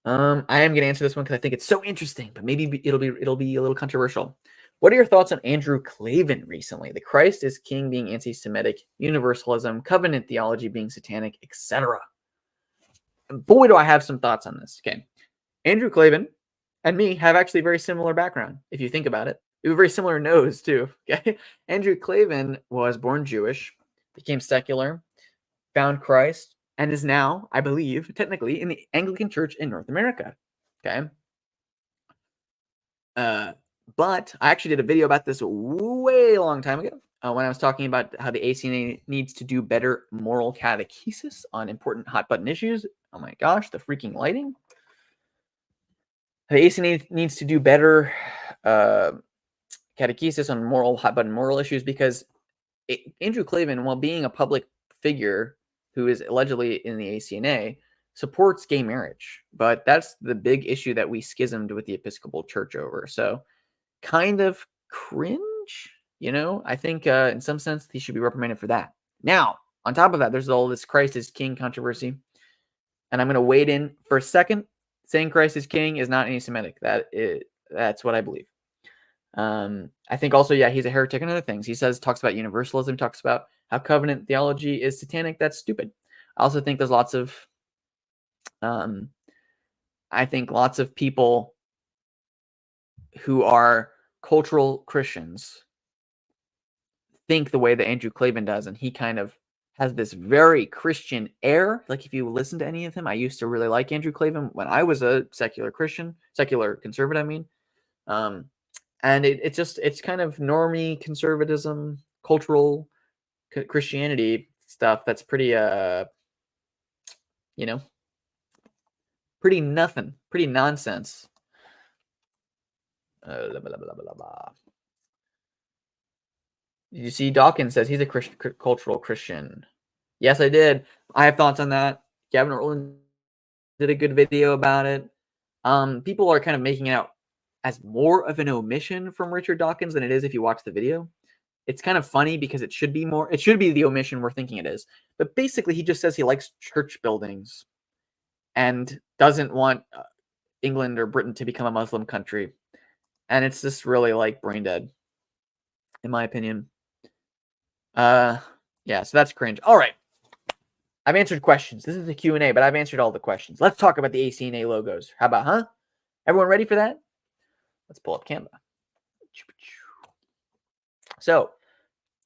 I am going to answer this one because I think it's so interesting, but maybe it'll be a little controversial. What are your thoughts on Andrew Clavin recently? The Christ is King being anti-Semitic, universalism, covenant theology being satanic, etc. Boy, do I have some thoughts on this. Okay, Andrew Clavin and me have actually very similar background. If you think about it, we have a very similar nose too. Okay, Andrew Clavin was born Jewish, became secular, found Christ, and is now, I believe, technically in the Anglican Church in North America. Okay. But I actually did a video about this way a long time ago when I was talking about how the ACNA needs to do better moral catechesis on important hot button issues. Oh my gosh, the freaking lighting. The ACNA needs to do better catechesis on hot button moral issues because Andrew Clavin, while being a public figure who is allegedly in the ACNA, supports gay marriage. But that's the big issue that we schismed with the Episcopal Church over. So kind of cringe, I think in some sense he should be reprimanded for that. Now, on top of that, there's all this Christ is King controversy. And I'm going to wade in for a second. Saying Christ is King is not anti-Semitic. That's what I believe. I think also, yeah, he's a heretic and other things. He talks about universalism, talks about how covenant theology is satanic. That's stupid. I also think there's lots of people who are cultural Christians think the way that Andrew Clavin does, and he kind of has this very Christian air. Like if you listen to any of him, I used to really like Andrew Clavin when I was a secular conservative, I mean. And it's kind of normie conservatism, cultural Christianity stuff that's pretty pretty nothing, pretty nonsense. Blah, blah, blah, blah. Did you see Dawkins says he's a cultural Christian? Yes, I did. I have thoughts on that. Gavin Rowland did a good video about it. People are kind of making it out as more of an omission from Richard Dawkins than it is if you watch the video. It's kind of funny because it should be the omission we're thinking it is. But basically, he just says he likes church buildings and doesn't want England or Britain to become a Muslim country. And it's just really like brain dead, in my opinion. Yeah, so that's cringe. All right. I've answered questions. This is a Q&A, but I've answered all the questions. Let's talk about the ACNA logos. How about, huh? Everyone ready for that? Let's pull up Canva. So,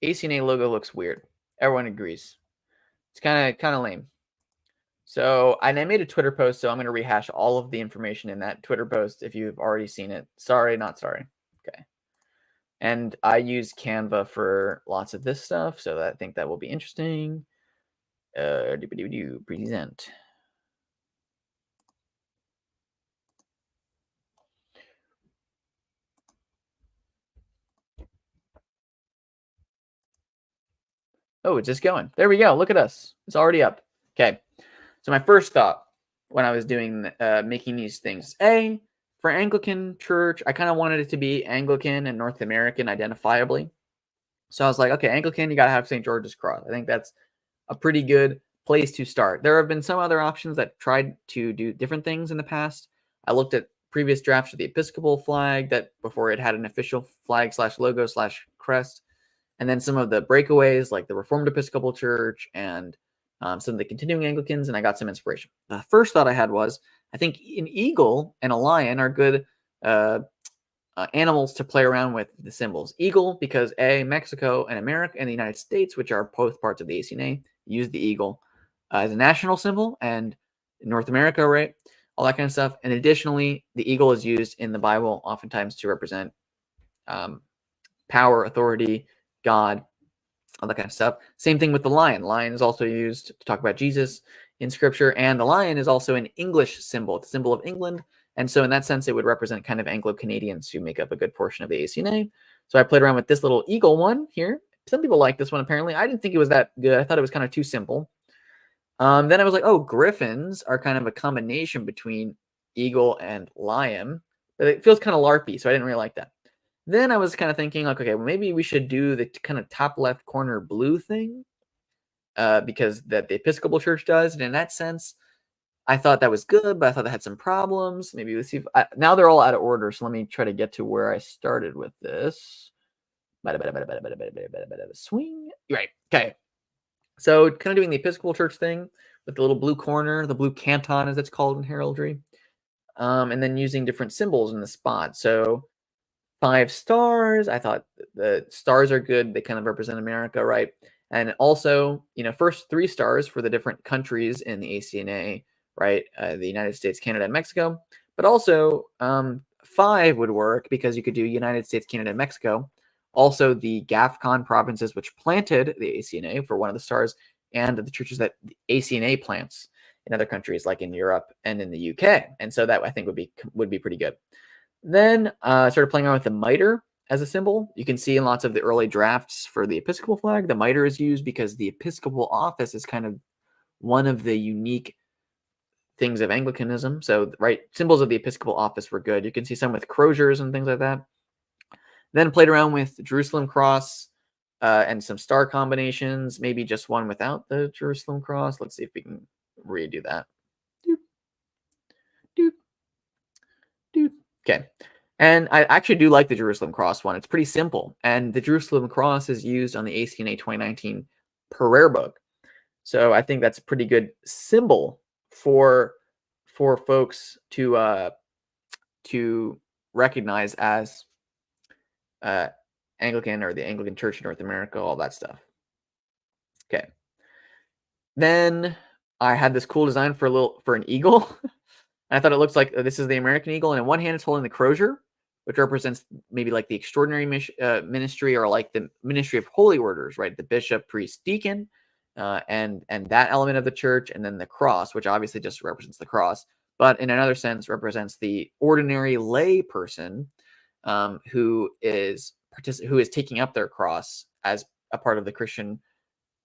ACNA logo looks weird. Everyone agrees. It's kind of lame. So, and I made a Twitter post, so I'm going to rehash all of the information in that Twitter post if you've already seen it. Sorry, not sorry. Okay. And I use Canva for lots of this stuff, so I think that will be interesting. Present. Oh, it's just going. There we go. Look at us. It's already up. Okay. So my first thought when I was doing making these things, For Anglican Church, I kind of wanted it to be Anglican and North American identifiably. So I was like, okay, Anglican, you got to have St. George's Cross. I think that's a pretty good place to start. There have been some other options that tried to do different things in the past. I looked at previous drafts of the Episcopal flag that before it had an official flag / logo / crest. And then some of the breakaways like the Reformed Episcopal Church and some of the continuing Anglicans, and I got some inspiration. The first thought I had was, I think an eagle and a lion are good animals to play around with the symbols. Eagle, because Mexico and America and the United States, which are both parts of the ACNA, use the eagle as a national symbol, and North America, right? All that kind of stuff. And additionally, the eagle is used in the Bible oftentimes to represent power, authority, God, all that kind of stuff. Same thing with the lion. Lion is also used to talk about Jesus in Scripture, and the lion is also an English symbol. It's a symbol of England, and so in that sense, it would represent kind of Anglo-Canadians who make up a good portion of the ACNA. So I played around with this little eagle one here. Some people like this one, apparently. I didn't think it was that good. I thought it was kind of too simple. Then I was like, oh, griffins are kind of a combination between eagle and lion, but it feels kind of LARPy, so I didn't really like that. Then I was kind of thinking, like, okay, well, maybe we should do the kind of top left corner blue thing because that the Episcopal Church does. And in that sense, I thought that was good, but I thought that had some problems. Maybe let's see. Now they're all out of order, so let me try to get to where I started with this. Swing. Right. Okay. So kind of doing the Episcopal Church thing with the little blue corner, the blue canton, as it's called in heraldry, and then using different symbols in the spot. So 5 stars. I thought the stars are good. They kind of represent America, right? And also, first 3 stars for the different countries in the ACNA, right? The United States, Canada, and Mexico. But also, 5 would work because you could do United States, Canada, and Mexico. Also, the GAFCON provinces, which planted the ACNA for one of the stars, and the churches that the ACNA plants in other countries, like in Europe and in the UK. And so that I think would be pretty good. Then I started playing around with the mitre as a symbol. You can see in lots of the early drafts for the Episcopal flag, the mitre is used because the Episcopal office is kind of one of the unique things of Anglicanism. So, right, symbols of the Episcopal office were good. You can see some with croziers and things like that. Then played around with the Jerusalem cross and some star combinations, maybe just one without the Jerusalem cross. Let's see if we can redo that. Doop, doop, doop. Okay. And I actually do like the Jerusalem cross one. It's pretty simple. And the Jerusalem cross is used on the ACNA 2019 prayer book. So I think that's a pretty good symbol for folks to recognize as Anglican or the Anglican Church in North America, all that stuff. Okay. Then I had this cool design for an eagle. And I thought it looks like this is the American eagle, and in one hand it's holding the crozier, which represents maybe like the extraordinary ministry or like the ministry of holy orders, right? The bishop, priest, deacon, and that element of the church, and then the cross, which obviously just represents the cross, but in another sense represents the ordinary lay person who is taking up their cross as a part of the Christian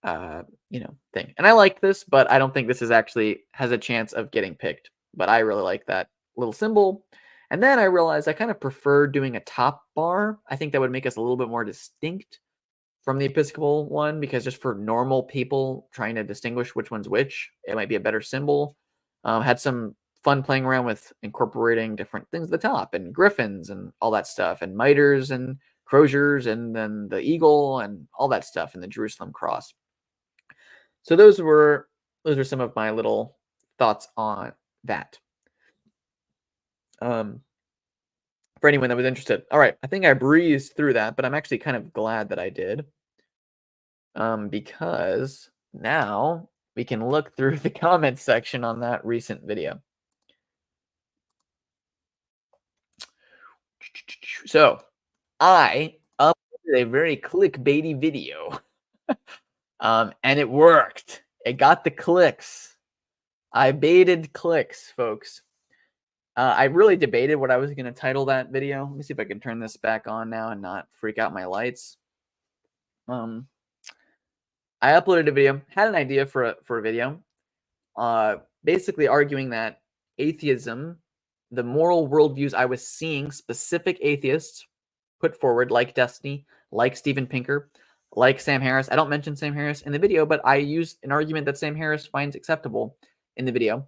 thing. And I like this, but I don't think this is actually has a chance of getting picked. But I really like that little symbol. And then I realized I kind of prefer doing a top bar. I think that would make us a little bit more distinct from the Episcopal one, because just for normal people trying to distinguish which one's which, it might be a better symbol. Had some fun playing around with incorporating different things at the top and griffins and all that stuff, and mitres and croziers, and then the eagle and all that stuff, and the Jerusalem cross. So those are some of my little thoughts on that. For anyone that was interested. All right, I think I breezed through that, but I'm actually kind of glad that I did. Because now we can look through the comments section on that recent video. So I uploaded a very clickbaity video. And it worked. It got the clicks. I baited clicks, folks. I really debated what I was going to title that video. Let me see if I can turn this back on now and not freak out my lights. I uploaded a video, had an idea for a video, basically arguing that atheism the moral worldviews I was seeing specific atheists put forward, like Destiny, like Steven Pinker, like Sam Harris. I don't mention Sam Harris in the video, but I used an argument that Sam Harris finds acceptable in the video.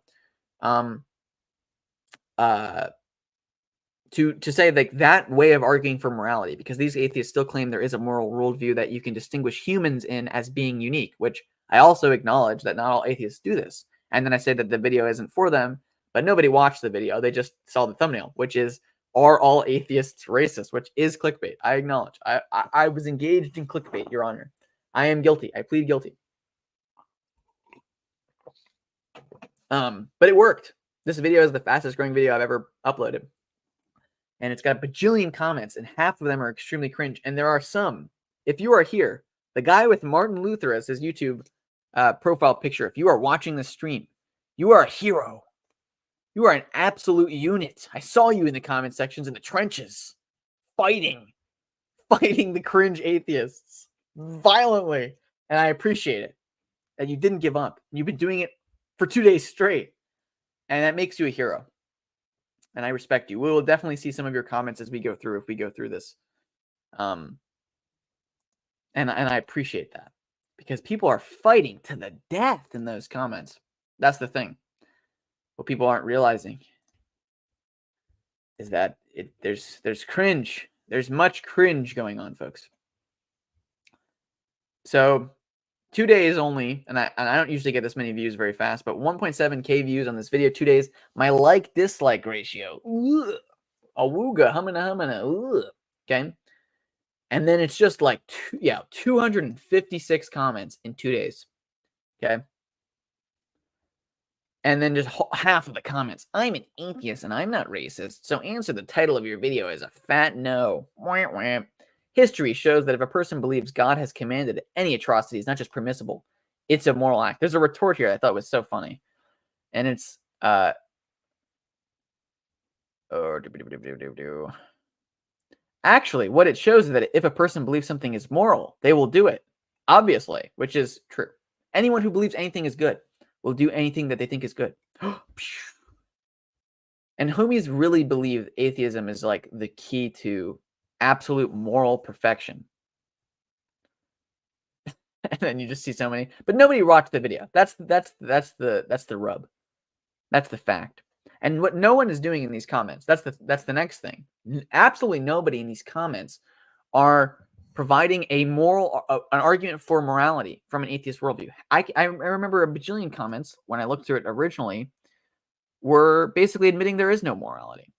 To say like that way of arguing for morality, because these atheists still claim there is a moral worldview that you can distinguish humans in as being unique, which I also acknowledge that not all atheists do this. And then I say that the video isn't for them, but nobody watched the video. They just saw the thumbnail, which is, are all atheists racist, which is clickbait. I acknowledge. I was engaged in clickbait, Your Honor. I am guilty. I plead guilty. But it worked. This video is the fastest growing video I've ever uploaded. And it's got a bajillion comments, and half of them are extremely cringe. And there are some, if you are here, the guy with Martin Luther as his YouTube profile picture, if you are watching this stream, you are a hero. You are an absolute unit. I saw you in the comment sections in the trenches, fighting the cringe atheists violently. And I appreciate it. And you didn't give up. You've been doing it for 2 days straight. And that makes you a hero. And I respect you. We will definitely see some of your comments as we go through, if we go through this. And I appreciate that, because people are fighting to the death in those comments. That's the thing. What people aren't realizing is that there's cringe. There's much cringe going on, folks. So 2 days only, and I don't usually get this many views very fast, but 1.7K views on this video, 2 days. My like-dislike ratio, awooga, humana, okay? And then it's just like, 256 comments in 2 days, okay? And then just half of the comments, I'm an atheist and I'm not racist, so answer the title of your video as a fat no. Wah, wah. History shows that if a person believes God has commanded any atrocity, it's not just permissible, it's a moral act. There's a retort here I thought was so funny. And it's actually, what it shows is that if a person believes something is moral, they will do it, obviously, which is true. Anyone who believes anything is good will do anything that they think is good. And homies really believe atheism is like the key to absolute moral perfection. And then you just see so many, but nobody watched the video. That's the rub. That's the fact. And what no one is doing in these comments, that's the next thing. Absolutely nobody in these comments are providing a moral, an argument for morality from an atheist worldview. I remember a bajillion comments when I looked through it originally were basically admitting there is no morality.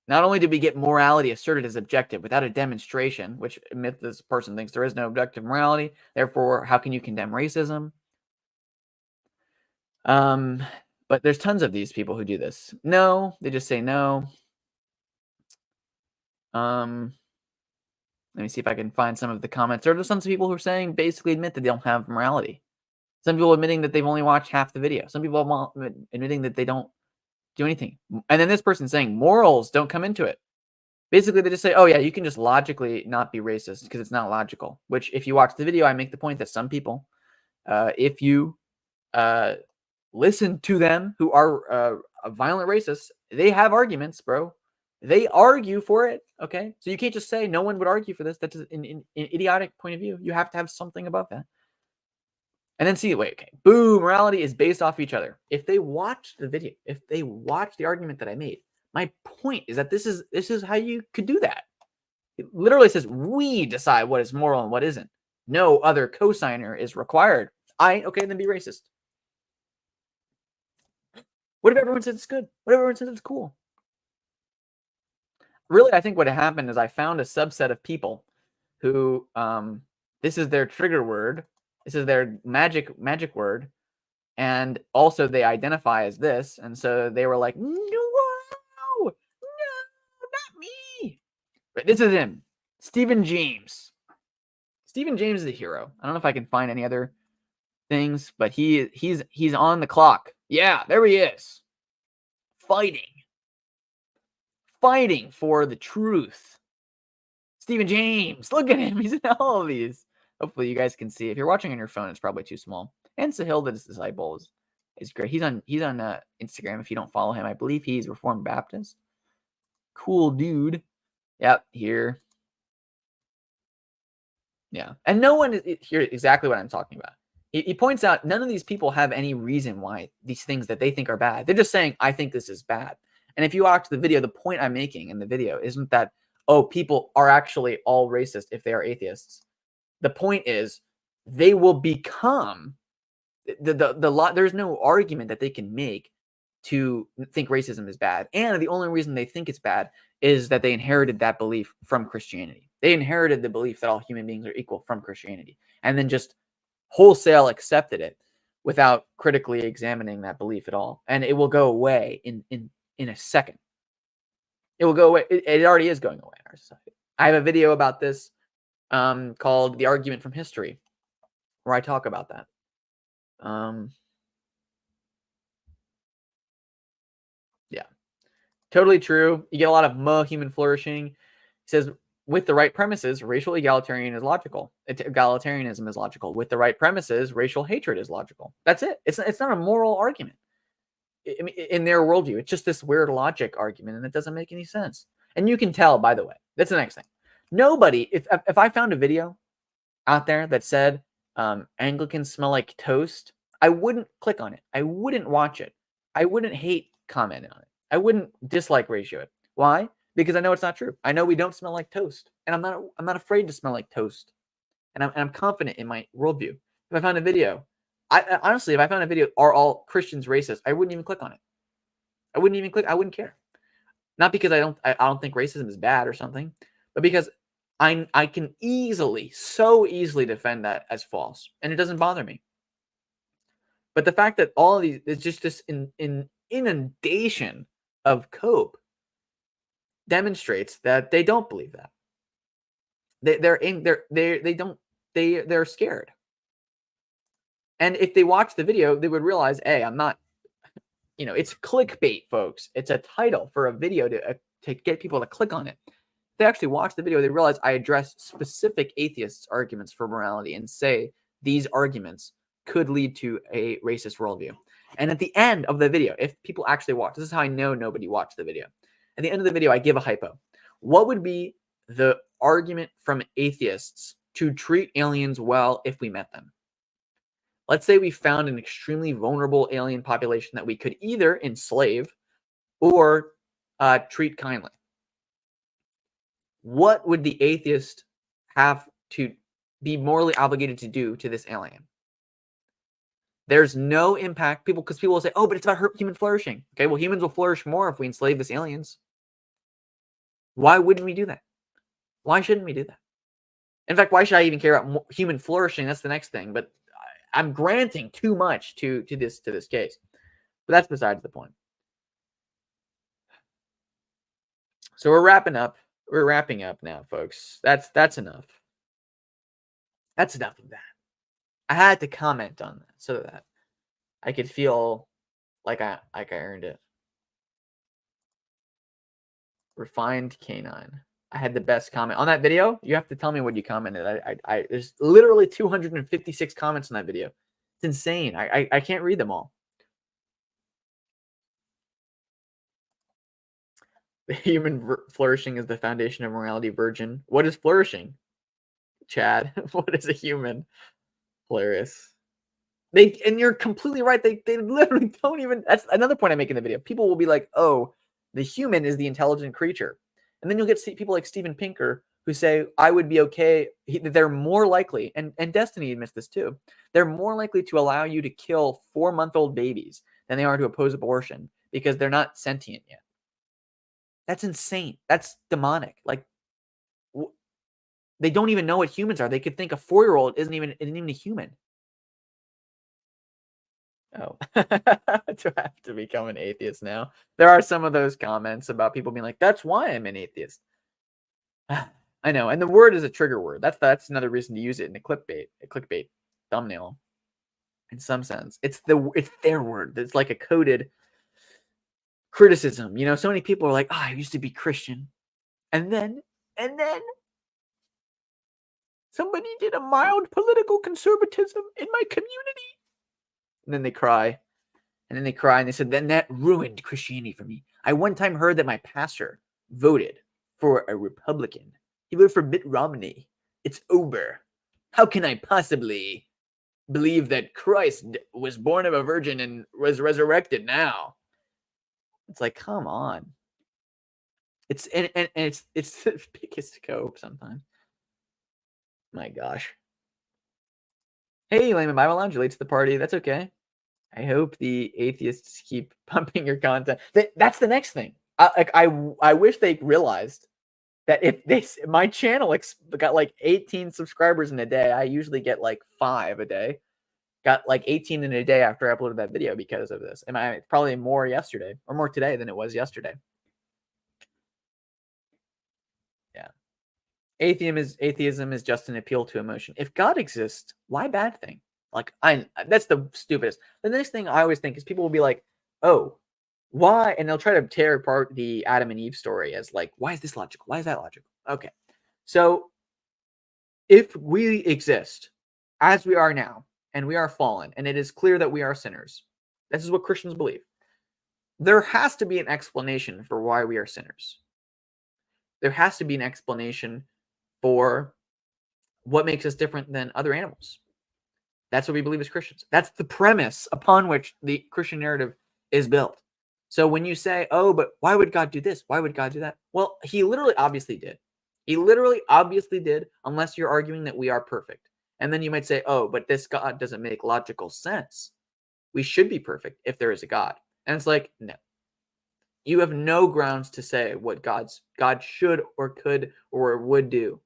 Not only did we get morality asserted as objective without a demonstration, which admits this person thinks there is no objective morality, therefore, how can you condemn racism? But there's tons of these people who do this. No, they just say no. Let me see if I can find some of the comments. There are some people who are saying, basically admit that they don't have morality. Some people admitting that they've only watched half the video. Some people admitting that they don't do anything. And then this person saying morals don't come into it. Basically, they just say, oh, yeah, you can just logically not be racist because it's not logical. Which, if you watch the video, I make the point that some people, if you listen to them who are violent racists, they have arguments, bro. They argue for it, okay? So you can't just say no one would argue for this. That's an idiotic point of view. You have to have something above that. And then see, wait, okay, boom, morality is based off each other. If they watch the video, if they watch the argument that I made, my point is that this is how you could do that. It literally says we decide what is moral and what isn't. No other cosigner is required. Okay, then be racist. What if everyone says it's good? What if everyone says it's cool? Really, I think what happened is I found a subset of people who this is their trigger word. This is their magic word. And also they identify as this. And so they were like, no, not me. But this is him, Stephen James. Stephen James is a hero. I don't know if I can find any other things, but he's on the clock. Yeah, there he is. Fighting for the truth. Stephen James, look at him. He's in all of these. Hopefully you guys can see. If you're watching on your phone, it's probably too small. And Sahil, the disciple, is great. He's on Instagram. If you don't follow him, I believe he's Reformed Baptist. Cool dude. Yep, here. Yeah, and no one is here exactly what I'm talking about. He points out none of these people have any reason why these things that they think are bad. They're just saying, I think this is bad. And if you watch the video, the point I'm making in the video isn't that, oh, people are actually all racist if they are atheists. The point is they will become there's no argument that they can make to think racism is bad. And the only reason they think it's bad is that they inherited that belief from Christianity. They inherited the belief that all human beings are equal from Christianity and then just wholesale accepted it without critically examining that belief at all. And it will go away in a second. It will go away. It already is going away in our society. I have a video about this called The Argument from History, where I talk about that. Yeah, totally true. You get a lot of human flourishing. He says, with the right premises, racial egalitarianism is logical. Egalitarianism is logical. With the right premises, racial hatred is logical. That's it. It's not a moral argument. I mean, in their worldview, it's just this weird logic argument, and it doesn't make any sense. And you can tell, by the way, that's the next thing. Nobody, if I found a video out there that said Anglicans smell like toast, I wouldn't click on it. I wouldn't watch it. I wouldn't hate comment on it. I wouldn't dislike ratio it. Why? Because I know it's not true. I know we don't smell like toast, and I'm not afraid to smell like toast, and I'm confident in my worldview. If I found a video, honestly, if I found a video, are all Christians racist? I wouldn't even click on it. I wouldn't even click. I wouldn't care. Not because I don't think racism is bad or something, but because I can so easily defend that as false, and it doesn't bother me. But the fact that all of these is just this inundation of cope demonstrates that they don't believe that. They're scared. And if they watch the video, they would realize, hey, I'm not, it's clickbait, folks. It's a title for a video to get people to click on it. If they actually watch the video, they realize I address specific atheists' arguments for morality and say these arguments could lead to a racist worldview. And at the end of the video, if people actually watch, this is how I know nobody watched the video. At the end of the video, I give a hypo. What would be the argument from atheists to treat aliens well if we met them? Let's say we found an extremely vulnerable alien population that we could either enslave or treat kindly. What would the atheist have to be morally obligated to do to this alien? There's no impact. Because people will say, oh, but it's about human flourishing. Okay, well, humans will flourish more if we enslave these aliens. Why wouldn't we do that? Why shouldn't we do that? In fact, why should I even care about human flourishing? That's the next thing. But I'm granting too much to this case. But that's besides the point. So we're wrapping up. We're wrapping up now, folks. That's enough. That's enough of that. I had to comment on that so that I could feel like I earned it. Refined canine. I had the best comment on that video. You have to tell me what you commented. There's literally 256 comments on that video. It's insane. I can't read them all. The human flourishing is the foundation of morality. Virgin. What is flourishing? Chad. What is a human? Hilarious. And you're completely right. They literally don't even. That's another point I make in the video. People will be like, oh, the human is the intelligent creature. And then you'll get people like Steven Pinker who say, I would be okay. They're more likely, and Destiny admits this too, they're more likely to allow you to kill 4-month-old babies than they are to oppose abortion because they're not sentient yet. That's insane. That's demonic. Like, they don't even know what humans are. They could think a 4-year-old isn't even a human. Oh, do I have to become an atheist now? There are some of those comments about people being like, that's why I'm an atheist. I know. And the word is a trigger word. That's another reason to use it in a clickbait thumbnail. In some sense, it's their word. It's like a coded criticism. So many people are like, oh, I used to be Christian. And then somebody did a mild political conservatism in my community. And then they cry. And then they cry and they said, then that ruined Christianity for me. I one time heard that my pastor voted for a Republican. He voted for Mitt Romney. It's over. How can I possibly believe that Christ was born of a virgin and was resurrected now? It's like, come on. It's and it's the biggest cope sometimes. My gosh. Hey, Layman Bible Lounge, late to the party. That's okay. I hope the atheists keep pumping your content. That's the next thing. I wish they realized that if my channel got like 18 subscribers in a day, I usually get like 5 a day. Got like 18 in a day after I uploaded that video because of this. And I probably more yesterday or more today than it was yesterday. Yeah. Atheism is just an appeal to emotion. If God exists, why bad thing? Like that's the stupidest. The next thing I always think is people will be like, "Oh, why?" And they'll try to tear apart the Adam and Eve story as like, "Why is this logical? Why is that logical?" Okay, so if we exist as we are now, and we are fallen, and it is clear that we are sinners, this is what Christians believe. There has to be an explanation for why we are sinners. There has to be an explanation for what makes us different than other animals. That's what we believe as Christians. That's the premise upon which the Christian narrative is built. So when you say, "Oh, but why would God do this? Why would God do that?" Well, he literally obviously did. He literally obviously did, unless you're arguing that we are perfect. And then you might say, "Oh, but this God doesn't make logical sense. We should be perfect if there is a God." And it's like, no. You have no grounds to say what God should or could or would do.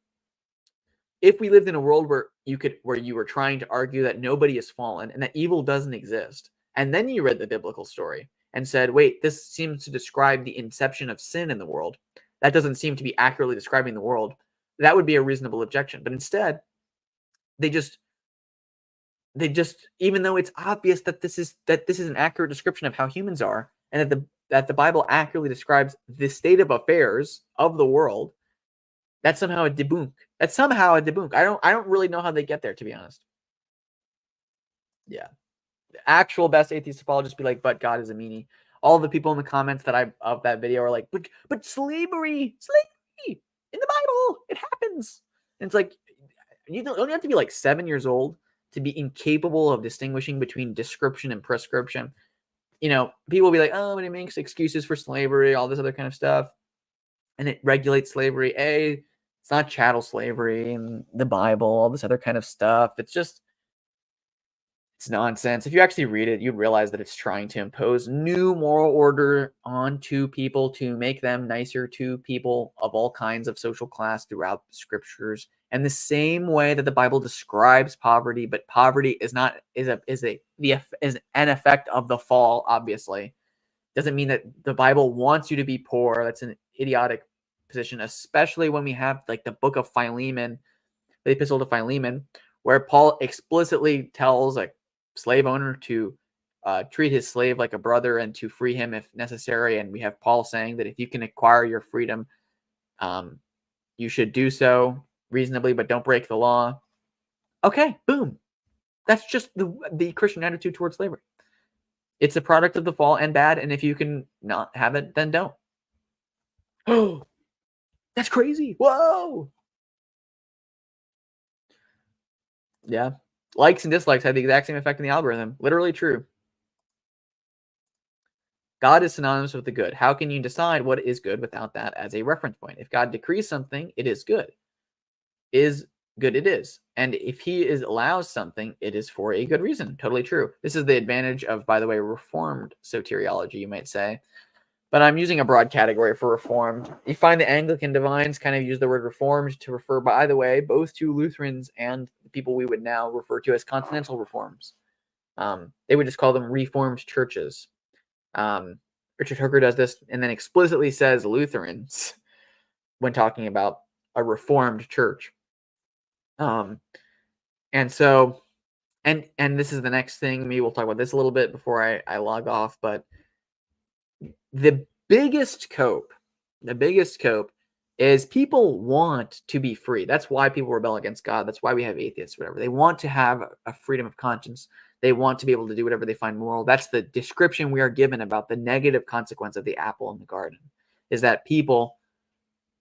If we lived in a world where you were trying to argue that nobody is fallen and that evil doesn't exist, and then you read the biblical story and said, "Wait, this seems to describe the inception of sin in the world. That doesn't seem to be accurately describing the world." That would be a reasonable objection. But instead, they just even though it's obvious that this is an accurate description of how humans are, and that the Bible accurately describes the state of affairs of the world, that's somehow a debunk. I don't really know how they get there, to be honest. Yeah. The actual best atheist apologists be like, "But God is a meanie." All the people in the comments of that video are like, but slavery in the Bible, it happens. And it's like, you don't have to be like 7 years old to be incapable of distinguishing between description and prescription. People will be like, "Oh, but it makes excuses for slavery, all this other kind of stuff, and it regulates slavery." It's not chattel slavery in the Bible, all this other kind of stuff. It's nonsense. If you actually read it, you'd realize that it's trying to impose new moral order onto people to make them nicer to people of all kinds of social class throughout the scriptures. And the same way that the Bible describes poverty, but poverty is an effect of the fall, obviously. Doesn't mean that the Bible wants you to be poor. That's an idiotic position, especially when we have like the book of Philemon, the epistle to Philemon, where Paul explicitly tells a slave owner to treat his slave like a brother and to free him if necessary. And we have Paul saying that if you can acquire your freedom, you should do so reasonably, but don't break the law. Okay, boom. That's just the Christian attitude towards slavery. It's a product of the fall and bad, and if you can not have it, then don't. Oh, that's crazy. Whoa. Yeah. Likes and dislikes have the exact same effect on the algorithm. Literally true. God is synonymous with the good. How can you decide what is good without that as a reference point? If God decrees something, it is good. Is good, it is. And if he allows something, it is for a good reason. Totally true. This is the advantage of, by the way, reformed soteriology, you might say. But I'm using a broad category for reformed. You find the Anglican divines kind of use the word reformed to refer, by the way, both to Lutherans and the people we would now refer to as continental reforms. They would just call them reformed churches. Richard Hooker does this and then explicitly says Lutherans when talking about a reformed church. And so, and this is the next thing. Maybe we'll talk about this a little bit before I log off, but the biggest cope is people want to be free. That's why people rebel against God. That's why we have atheists, whatever. They want to have a freedom of conscience. They want to be able to do whatever they find moral. That's the description we are given about the negative consequence of the apple in the garden, is that people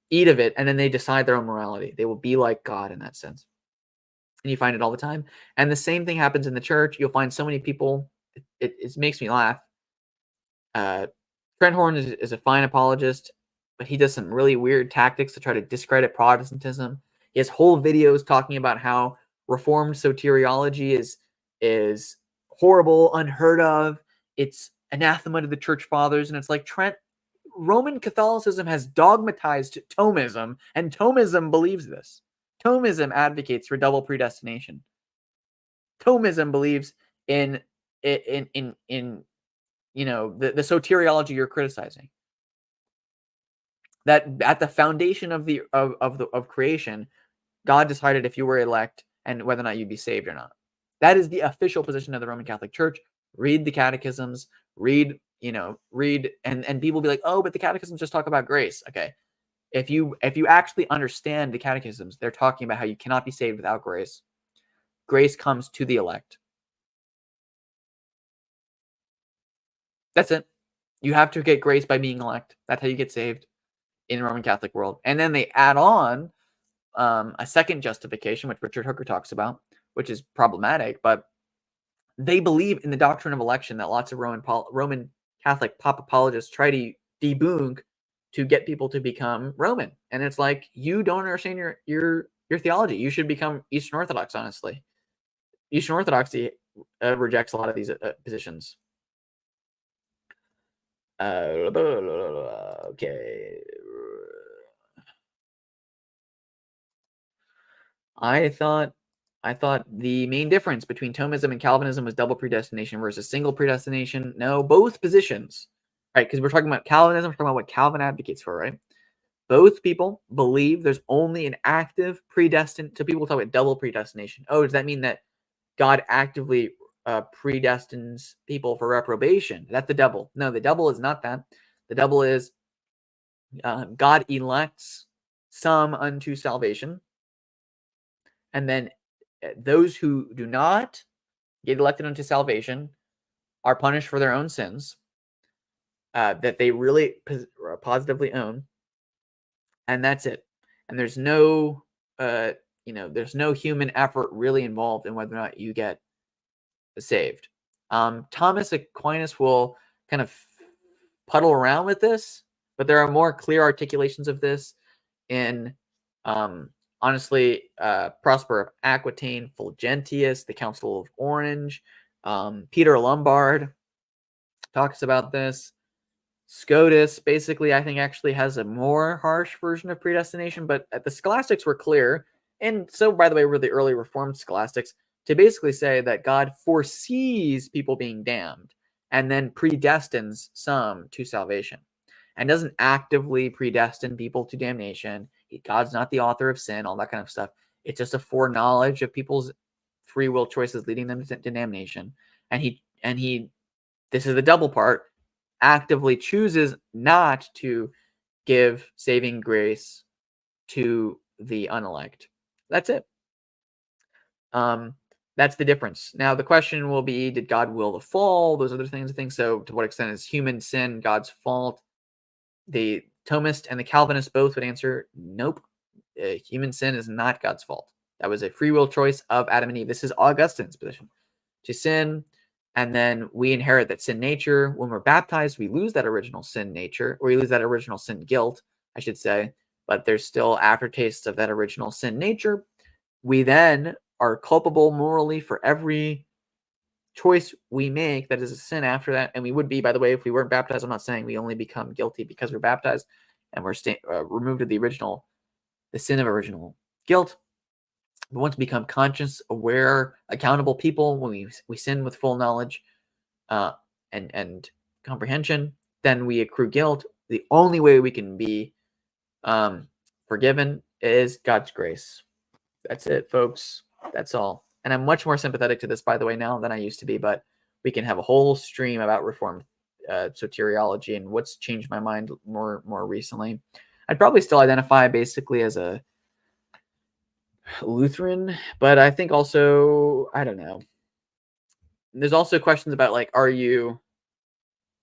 eat of it and then they decide their own morality. They will be like God in that sense. And you find it all the time. And the same thing happens in the church. You'll find so many people. It makes me laugh. Trent Horn is a fine apologist, but he does some really weird tactics to try to discredit Protestantism. He has whole videos talking about how Reformed soteriology is horrible, unheard of. It's anathema to the church fathers. And it's like, Trent, Roman Catholicism has dogmatized Thomism, and Thomism believes this. Thomism advocates for double predestination. Thomism believes in you know, the soteriology you're criticizing. That at the foundation of creation, God decided if you were elect and whether or not you'd be saved or not. That is the official position of the Roman Catholic Church. Read the catechisms, read, and people be like, oh, but the catechisms just talk about grace. Okay. If you actually understand the catechisms, they're talking about how you cannot be saved without grace. Grace comes to the elect. That's it. You have to get grace by being elect. That's how you get saved in the Roman Catholic world. And then they add on a second justification, which Richard Hooker talks about, which is problematic, but they believe in the doctrine of election that lots of Roman Catholic pop apologists try to debunk to get people to become Roman. And it's like, you don't understand your theology. You should become Eastern Orthodox, honestly. Eastern Orthodoxy rejects a lot of these positions. Okay. I thought the main difference between Thomism and Calvinism was double predestination versus single predestination. No, both positions, right? Because we're talking about Calvinism, we're talking about what Calvin advocates for, right? Both people believe there's only an active predestined. So people talk about double predestination. Oh, does that mean that God actively predestines people for reprobation? That's the double. No, the double is not that. The double is God elects some unto salvation, and then those who do not get elected unto salvation are punished for their own sins that they really positively own, and that's it. And there's no, there's no human effort really involved in whether or not you get saved. Thomas Aquinas will kind of puddle around with this, but there are more clear articulations of this in, honestly, Prosper of Aquitaine, Fulgentius, the Council of Orange, Peter Lombard talks about this. Scotus, basically, I think actually has a more harsh version of predestination, but the scholastics were clear, and so, by the way, were the early Reformed scholastics, to basically say that God foresees people being damned and then predestines some to salvation and doesn't actively predestine people to damnation. God's not the author of sin, all that kind of stuff. It's just a foreknowledge of people's free will choices leading them to damnation. And he, this is the double part, actively chooses not to give saving grace to the unelect. That's it. That's the difference. Now, the question will be, did God will the fall? Those other things, I think. So to what extent is human sin God's fault? The Thomist and the Calvinist both would answer, nope. Human sin is not God's fault. That was a free will choice of Adam and Eve. This is Augustine's position. To sin, and then we inherit that sin nature. When we're baptized, we lose that original sin nature, or we lose that original sin guilt, I should say, but there's still aftertastes of that original sin nature. We then are culpable morally for every choice we make that is a sin after that. And we would be, by the way, if we weren't baptized. I'm not saying we only become guilty because we're baptized and we're removed of the sin of original guilt. But once we become conscious, aware, accountable people, when we sin with full knowledge and comprehension, then we accrue guilt. The only way we can be forgiven is God's grace. That's it, folks. That's all. And I'm much more sympathetic to this, by the way, now than I used to be, but we can have a whole stream about Reformed soteriology and what's changed my mind more recently. I'd probably still identify basically as a Lutheran, but I think also, I don't know. there's also questions about like, are you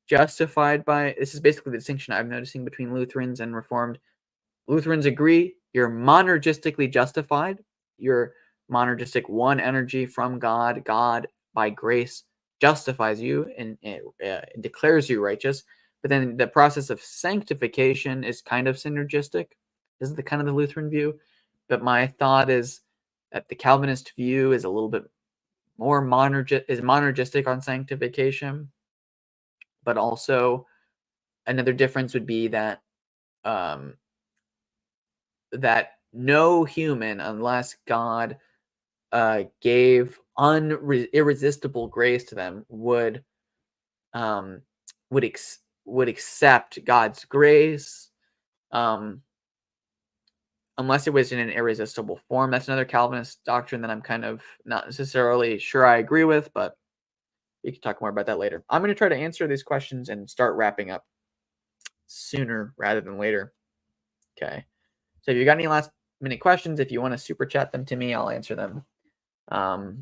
justified by? This is basically the distinction I'm noticing between Lutherans and Reformed. Lutherans agree you're monergistically justified. You're monergistic, one energy from God. God, by grace, justifies you and declares you righteous. But then the process of sanctification is kind of synergistic. This is the kind of the Lutheran view. But my thought is that the Calvinist view is a little bit more monergistic on sanctification. But also another difference would be that that no human, unless God gave irresistible grace to them, would accept God's grace, unless it was in an irresistible form. That's another Calvinist doctrine that I'm kind of not necessarily sure I agree with, but we can talk more about that later. I'm going to try to answer these questions and start wrapping up sooner rather than later. Okay. So if you got any last minute questions, if you want to super chat them to me, I'll answer them. Oh,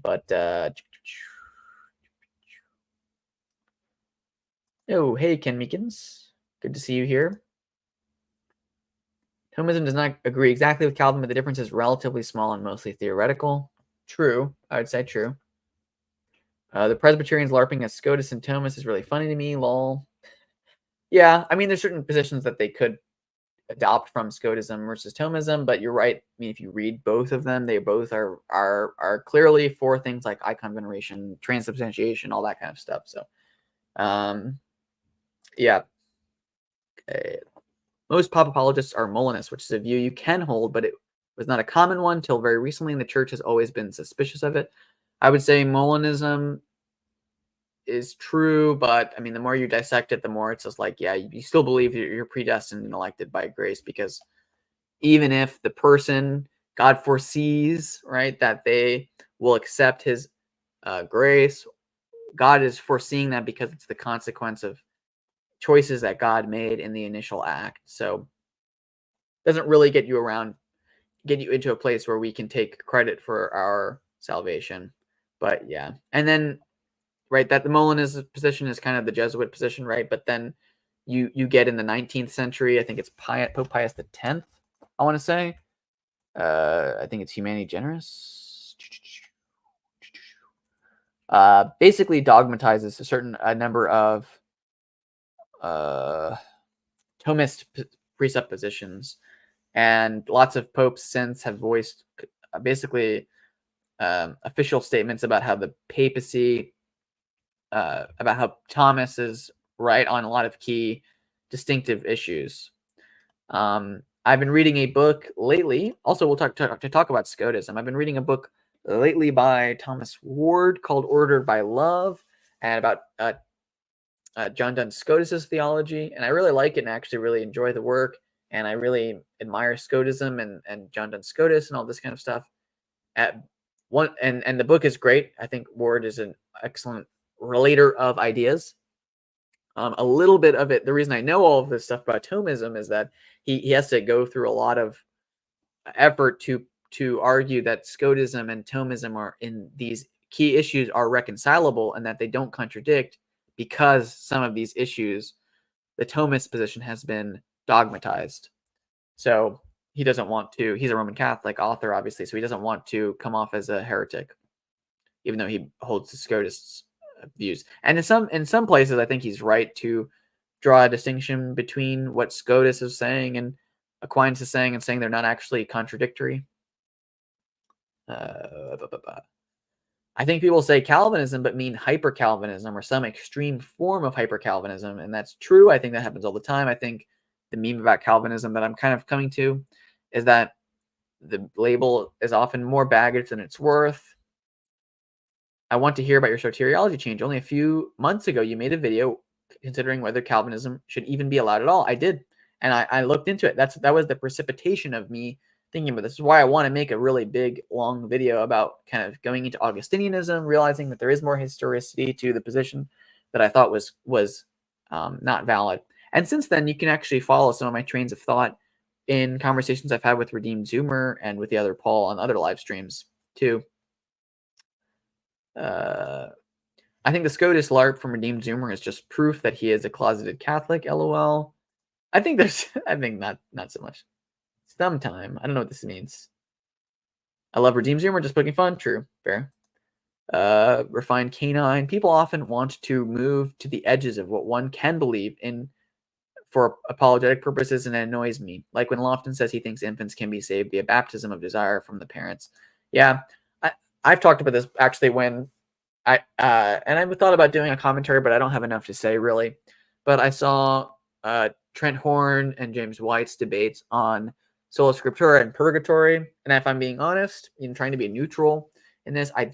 hey, Ken Meekins. Good to see you here. Thomism does not agree exactly with Calvin, but the difference is relatively small and mostly theoretical. True. I would say true. The Presbyterians LARPing as Scotus and Thomas is really funny to me, lol. Yeah, I mean, there's certain positions that they could adopt from Scotism versus Thomism, but you're right. I mean, if you read both of them, they both are clearly for things like icon veneration, transubstantiation, all that kind of stuff. So, yeah. Most pop apologists are Molinists, which is a view you can hold, but it was not a common one till very recently, and the church has always been suspicious of it. I would say Molinism is true, but I mean, the more you dissect it, the more it's just like, yeah, you still believe you're predestined and elected by grace, because even if the person, God foresees, right, that they will accept his grace, God is foreseeing that because it's the consequence of choices that God made in the initial act. So it doesn't really get you into a place where we can take credit for our salvation. But yeah. And then, right, that the Molinist position is kind of the Jesuit position, right? But then you get in the 19th century, I think it's Pope Pius X, I want to say. I think it's Humani Generis. Basically dogmatizes a number of Thomist presuppositions, and lots of popes since have voiced basically official statements about how the papacy, about how Thomas is right on a lot of key distinctive issues. I've been reading a book lately. Also, we'll talk about Scotism. I've been reading a book lately by Thomas Ward called Ordered by Love, and about John Duns Scotus's theology. And I really like it and actually really enjoy the work. And I really admire Scotism and John Duns Scotus and all this kind of stuff. And the book is great. I think Ward is an excellent relater of ideas. A little bit of it, the reason I know all of this stuff about Thomism is that he has to go through a lot of effort to argue that Scotism and Thomism are in these key issues are reconcilable and that they don't contradict, because some of these issues, the Thomist position has been dogmatized. So he doesn't want to, he's a Roman Catholic author, obviously, so he doesn't want to come off as a heretic, even though he holds the Scotists views. And in some places, I think he's right to draw a distinction between what Scotus is saying and Aquinas is saying, and saying they're not actually contradictory. I think people say Calvinism but mean hyper-Calvinism or some extreme form of hyper-Calvinism, and that's true. I think that happens all the time. I think the meme about Calvinism that I'm kind of coming to is that the label is often more baggage than it's worth. I want to hear about your soteriology change. Only a few months ago, you made a video considering whether Calvinism should even be allowed at all. I did, and I looked into it. That was the precipitation of me thinking about this. This is why I want to make a really big, long video about kind of going into Augustinianism, realizing that there is more historicity to the position that I thought was not valid. And since then, you can actually follow some of my trains of thought in conversations I've had with Redeemed Zoomer and with the other Paul on other live streams too. I think the SCOTUS LARP from Redeemed Zoomer is just proof that he is a closeted Catholic. LOL. I think not so much. Sometime. I don't know what this means. I love Redeemed Zoomer, just poking fun. True. Fair. Refined canine. People often want to move to the edges of what one can believe in for apologetic purposes, and it annoys me. Like when Lofton says he thinks infants can be saved via baptism of desire from the parents. Yeah, I've talked about this actually when and I've thought about doing a commentary, but I don't have enough to say really. But I saw Trent Horn and James White's debates on sola scriptura and purgatory, and if I'm being honest, trying to be neutral in this, I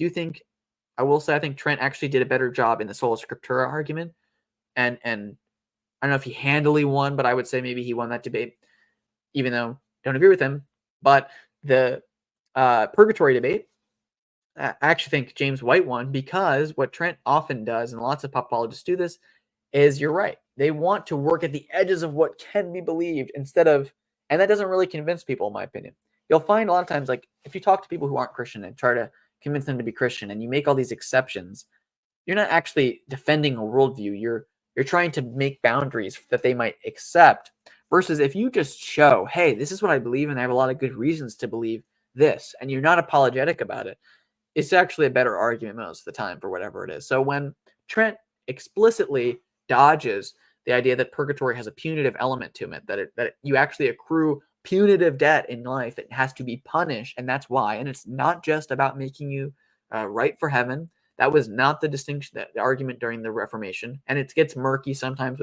will say I think Trent actually did a better job in the sola scriptura argument, and I don't know if he handily won, but I would say maybe he won that debate, even though I don't agree with him. But the purgatory debate, I actually think James White won, because what Trent often does, and lots of apologists do this, is you're right. They want to work at the edges of what can be believed instead of, and that doesn't really convince people, in my opinion. You'll find a lot of times, like if you talk to people who aren't Christian and try to convince them to be Christian, and you make all these exceptions, you're not actually defending a worldview. You're trying to make boundaries that they might accept. Versus if you just show, hey, this is what I believe, and I have a lot of good reasons to believe this, and you're not apologetic about it, it's actually a better argument most of the time for whatever it is. So when Trent explicitly dodges the idea that purgatory has a punitive element to it, that you actually accrue punitive debt in life that has to be punished, and that's why. And it's not just about making you right for heaven. That was not the distinction, the argument during the Reformation, and it gets murky sometimes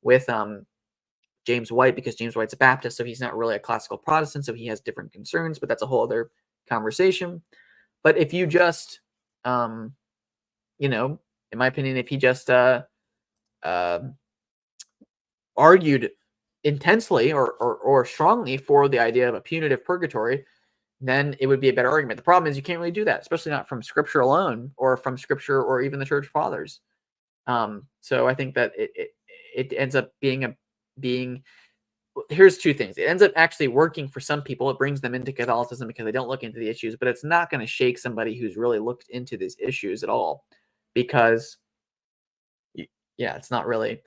with James White, because James White's a Baptist, so he's not really a classical Protestant, so he has different concerns. But that's a whole other conversation. But if you just, in my opinion, if he just argued intensely or strongly for the idea of a punitive purgatory, then it would be a better argument. The problem is you can't really do that, especially not from Scripture alone, or from Scripture or even the Church Fathers. So I think that it ends up being. Here's two things. It ends up actually working for some people. It brings them into Catholicism because they don't look into the issues, but it's not going to shake somebody who's really looked into these issues at all, because it's not really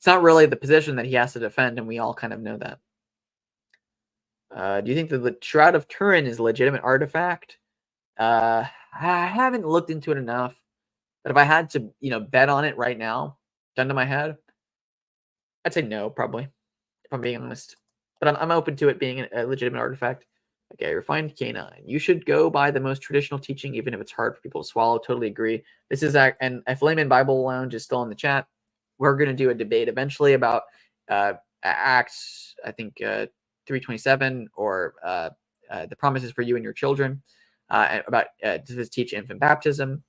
the position that he has to defend, and we all kind of know that. Do you think that the Shroud of Turin is a legitimate artifact? I haven't looked into it enough, but if I had to, bet on it right now, gun to my head, I'd say no, probably, if I'm being honest. But I'm open to it being a legitimate artifact. Okay, refined canine. You should go by the most traditional teaching, even if it's hard for people to swallow. Totally agree. This is and if Layman Bible Lounge is still in the chat, we're going to do a debate eventually about Acts, I think 3:27, or the promises for you and your children, about does this teach infant baptism?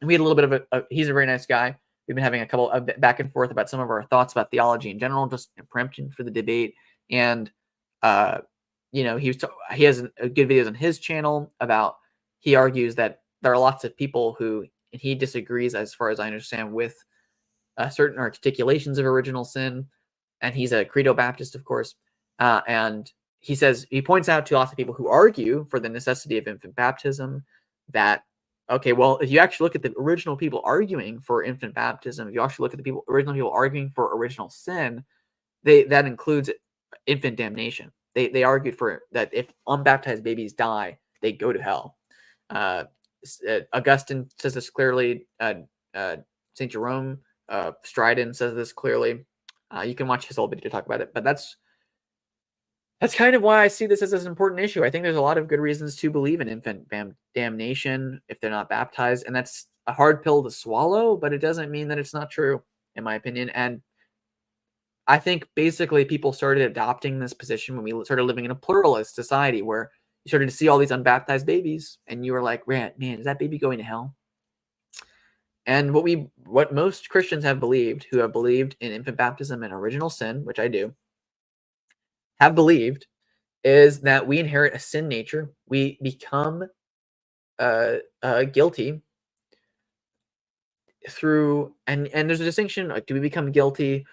And we had a little bit of he's a very nice guy. We've been having a couple of back and forth about some of our thoughts about theology in general, just in preemption for the debate. And he has good videos on his channel about, he argues that there are lots of people who, and he disagrees, as far as I understand, with certain articulations of original sin. And he's a credo Baptist, of course. And he points out to lots of people who argue for the necessity of infant baptism that, okay, well, if you actually look at the original people arguing for infant baptism, if you actually look at the original people arguing for original sin, that includes infant damnation. They argued for that if unbaptized babies die, they go to hell. Augustine says this clearly. St. Jerome Stridon says this clearly. You can watch his whole video to talk about it, but that's kind of why I see this as an important issue. I think there's a lot of good reasons to believe in infant damnation if they're not baptized, and that's a hard pill to swallow, but it doesn't mean that it's not true, in my opinion. And I think basically people started adopting this position when we started living in a pluralist society, where you started to see all these unbaptized babies, and you were like, man, is that baby going to hell? And what most Christians have believed, who have believed in infant baptism and original sin, which I do, have believed, is that we inherit a sin nature. We become guilty through, and there's a distinction, like, do we become guilty?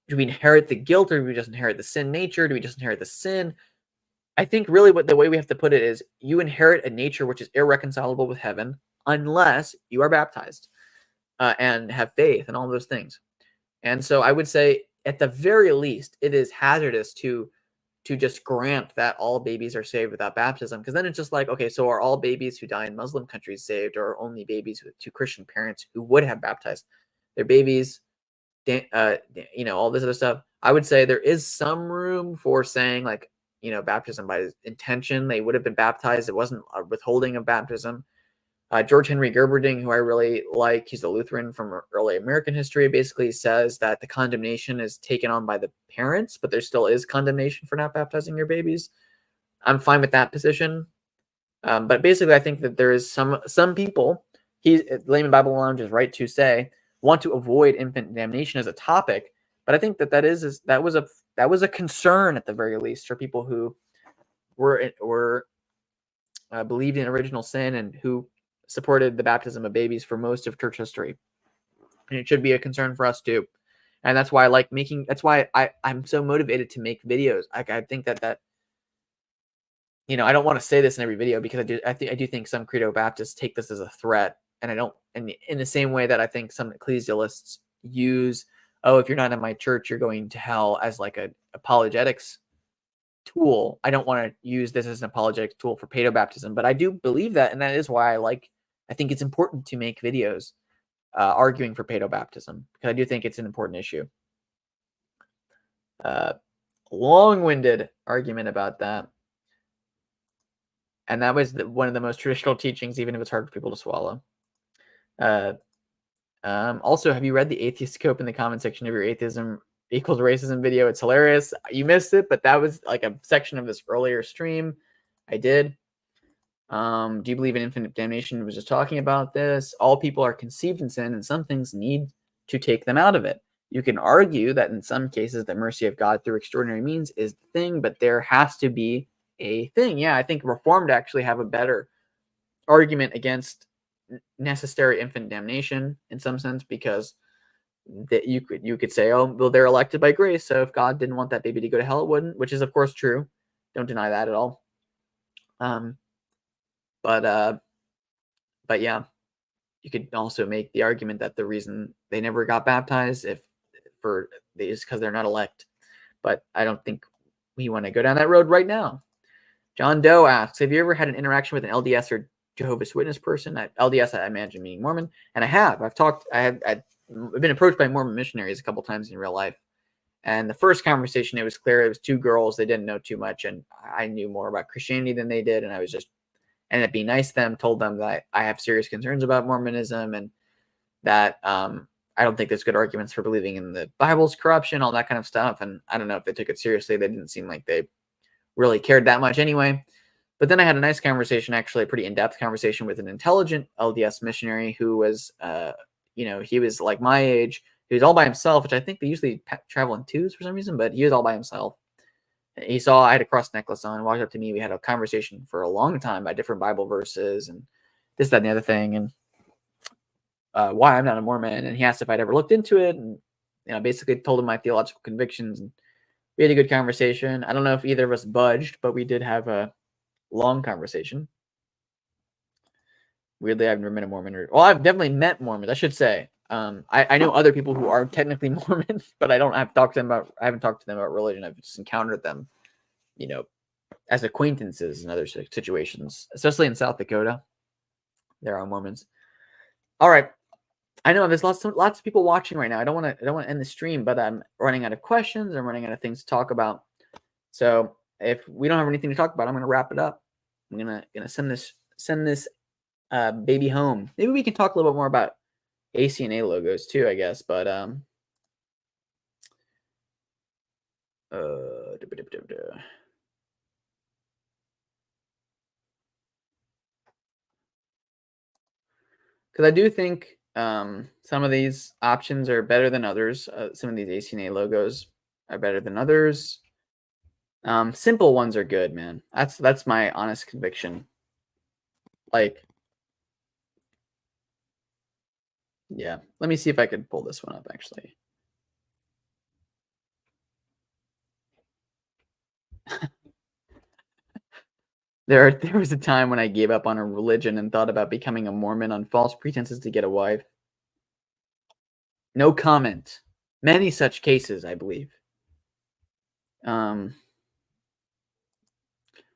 Do we inherit the guilt, or do we just inherit the sin nature? Do we just inherit the sin? I think really the way we have to put it is, you inherit a nature which is irreconcilable with heaven unless you are baptized. and have faith and all those things. And so I would say, at the very least, it is hazardous to just grant that all babies are saved without baptism, because then it's just like, okay, so are all babies who die in Muslim countries saved, or only babies to Christian parents who would have baptized their babies? All this other stuff. I would say there is some room for saying, like, baptism by intention. They would have been baptized. It wasn't a withholding of baptism. George Henry Gerberding, who I really like, he's a Lutheran from early American history, basically says that the condemnation is taken on by the parents, but there still is condemnation for not baptizing your babies. I'm fine with that position. But basically, I think that there is some people, Layman Bible Lounge is right to say, want to avoid infant damnation as a topic. But I think that was a concern, at the very least, for people who were believed in original sin and who supported the baptism of babies for most of church history. And it should be a concern for us too. And that's why that's why I'm so motivated to make videos. I think that I don't want to say this in every video, because I do think some credo Baptists take this as a threat. And I don't, and in the same way that I think some ecclesialists use, oh, if you're not in my church, you're going to hell, as like a apologetics tool. I don't want to use this as an apologetic tool for paedobaptism, but I do believe that, and that is why I think it's important to make videos arguing for paedobaptism, because I do think it's an important issue. Long-winded argument about that, and that was one of the most traditional teachings, even if it's hard for people to swallow. Also, have you read the atheist scope in the comment section of your atheism equals racism video? It's hilarious. You missed it, but that was like a section of this earlier stream I did. Do you believe in infinite damnation? I was just talking about this. All people are conceived in sin, and some things need to take them out of it. You can argue that in some cases the mercy of God through extraordinary means is the thing, but there has to be a thing. Yeah, I think Reformed actually have a better argument against necessary infant damnation in some sense, because that you could say, oh, well, they're elected by grace, so if God didn't want that baby to go to hell, it wouldn't, which is of course true. Don't deny that at all. But yeah, you could also make the argument that the reason they never got baptized is because they're not elect. But I don't think we want to go down that road right now. John Doe asks, have you ever had an interaction with an LDS or Jehovah's Witness person? LDS, I imagine, meaning Mormon. And I have. I've been approached by Mormon missionaries a couple times in real life. And the first conversation, it was clear it was two girls. They didn't know too much. And I knew more about Christianity than they did. And I was just ended up being nice to them, told them that I have serious concerns about Mormonism, and that I don't think there's good arguments for believing in the Bible's corruption, all that kind of stuff. And I don't know if they took it seriously. They didn't seem like they really cared that much anyway. But then I had a nice conversation, actually a pretty in-depth conversation, with an intelligent LDS missionary who was, he was like my age. He was all by himself, which I think they usually travel in twos for some reason, but he was all by himself. He saw I had a cross necklace on, walked up to me. We had a conversation for a long time about different Bible verses and this, that, and the other thing, and why I'm not a Mormon. And he asked if I'd ever looked into it, and basically told him my theological convictions. And we had a good conversation. I don't know if either of us budged, but we did have a long conversation. Weirdly, I've never met a Mormon. I've definitely met Mormons, I should say. I know other people who are technically Mormon, but I haven't talked to them about religion. I've just encountered them, as acquaintances in other situations, especially in South Dakota. There are Mormons. All right. I know there's lots of people watching right now. I don't want to end the stream, but I'm running out of questions. I'm running out of things to talk about. So if we don't have anything to talk about, I'm going to wrap it up. I'm gonna send this baby home. Maybe we can talk a little bit more about ACNA logos too, I guess. But because I do think some of these options are better than others. Some of these ACNA logos are better than others. Simple ones are good, man. That's my honest conviction. Like, yeah. Let me see if I could pull this one up, actually. There was a time when I gave up on a religion and thought about becoming a Mormon on false pretenses to get a wife. No comment. Many such cases, I believe.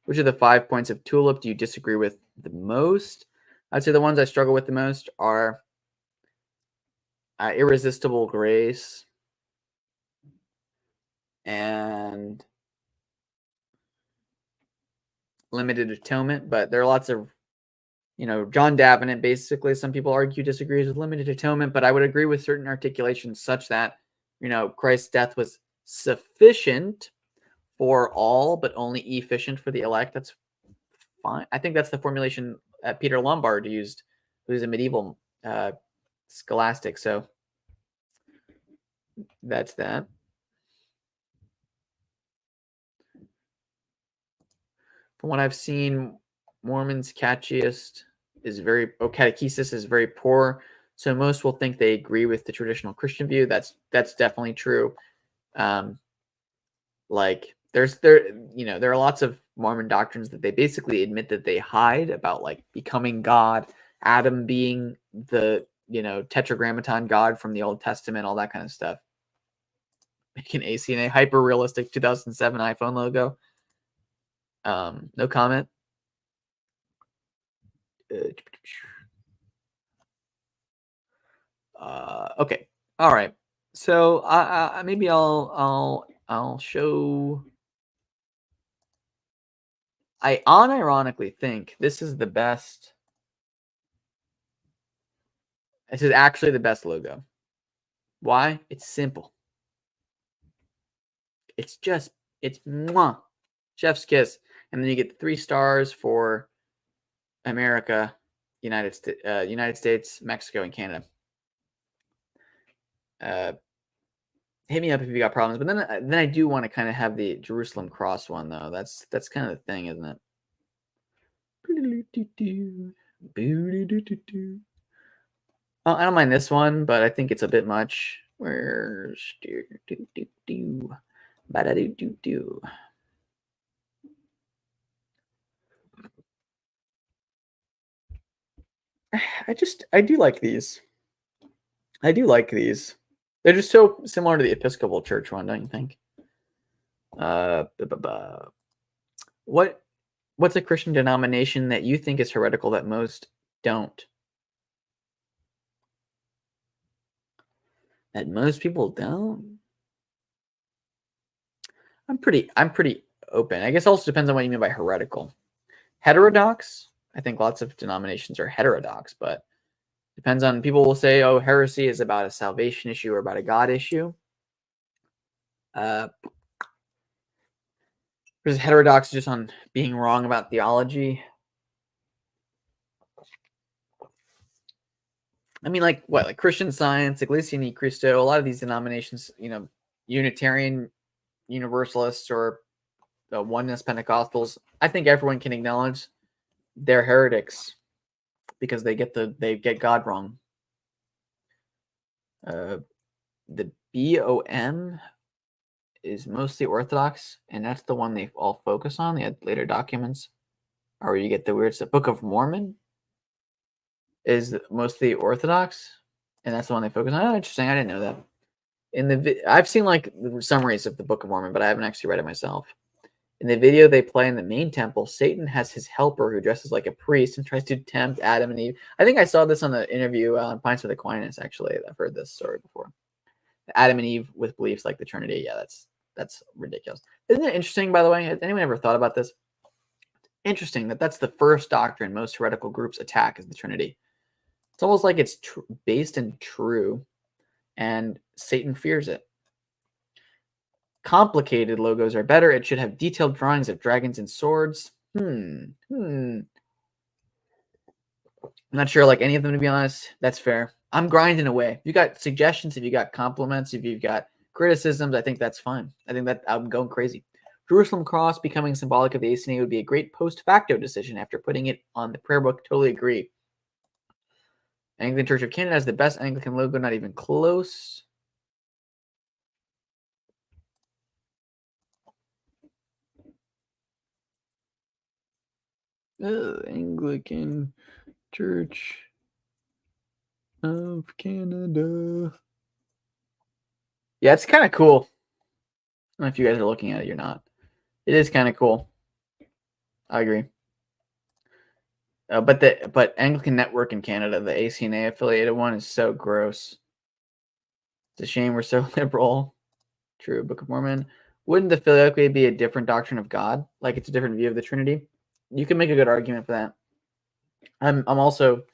Which of the 5 points of TULIP do you disagree with the most? I'd say the ones I struggle with the most are irresistible grace and limited atonement. But there are lots of, John Davenant, basically, some people argue disagrees with limited atonement, but I would agree with certain articulations such that, Christ's death was sufficient for all, but only efficient for the elect. That's fine. I think that's the formulation that Peter Lombard used, who's a medieval scholastic. So that's that. From what I've seen, Mormons' catechesis is very poor. So most will think they agree with the traditional Christian view. That's definitely true. Like there are lots of Mormon doctrines that they basically admit that they hide about, like becoming God, Adam being the tetragrammaton God from the Old Testament, all that kind of stuff. Making ACNA hyper realistic 2007 iPhone logo. No comment. Okay. All right. So maybe I'll show. I unironically think this is the best. This is actually the best logo. Why? It's simple. It's mwah, chef's kiss, and then you get 3 stars for America, United States, Mexico, and Canada. Hit me up if you got problems. But then I do want to kind of have the Jerusalem cross one though. That's kind of the thing, isn't it? Oh, I don't mind this one, but I think it's a bit much. Where's I do like these. I do like these. They're just so similar to the Episcopal Church one, don't you think? What's a Christian denomination that you think is heretical that most don't? That most people don't? I'm pretty open. I guess it also depends on what you mean by heretical. Heterodox, I think lots of denominations are heterodox, but depends on, people will say, oh, heresy is about a salvation issue or about a God issue. There's heterodox just on being wrong about theology. I mean, like what? Like Christian Science, Iglesia Ni Cristo, a lot of these denominations, Unitarian Universalists or Oneness Pentecostals, I think everyone can acknowledge they're heretics because they get God wrong. The BOM is mostly Orthodox, and that's the one they all focus on. They had later documents, or you get the weird stuff. Book of Mormon is mostly Orthodox, and that's the one they focus on. Oh, interesting. I didn't know that. I've seen like the summaries of the Book of Mormon, but I haven't actually read it myself. In the video they play in the main temple, Satan has his helper who dresses like a priest and tries to tempt Adam and Eve. I think I saw this on the interview on Pints with Aquinas, actually. I've heard this story before. Adam and Eve with beliefs like the Trinity. Yeah, that's ridiculous. Isn't it interesting, by the way? Has anyone ever thought about this? Interesting that's the first doctrine most heretical groups attack is the Trinity. It's almost like it's based in true, and Satan fears it. Complicated logos are better. It should have detailed drawings of dragons and swords. I'm not sure like any of them, to be honest. That's fair. I'm grinding away. If you got suggestions, if you got compliments, if you've got criticisms, I think that's fine. I think that I'm going crazy. Jerusalem cross becoming symbolic of the ACNA would be a great post facto decision after putting it on the prayer book. Totally agree. Anglican Church of Canada has the best Anglican logo, not even close. Anglican Church of Canada. Yeah, it's kind of cool. I don't know if you guys are looking at it or not. It is kind of cool. I agree. But Anglican Network in Canada, the ACNA affiliated one, is so gross. It's a shame we're so liberal. True. Book of Mormon. Wouldn't the Filioque be a different doctrine of God? Like it's a different view of the Trinity? You can make a good argument for that. I'm also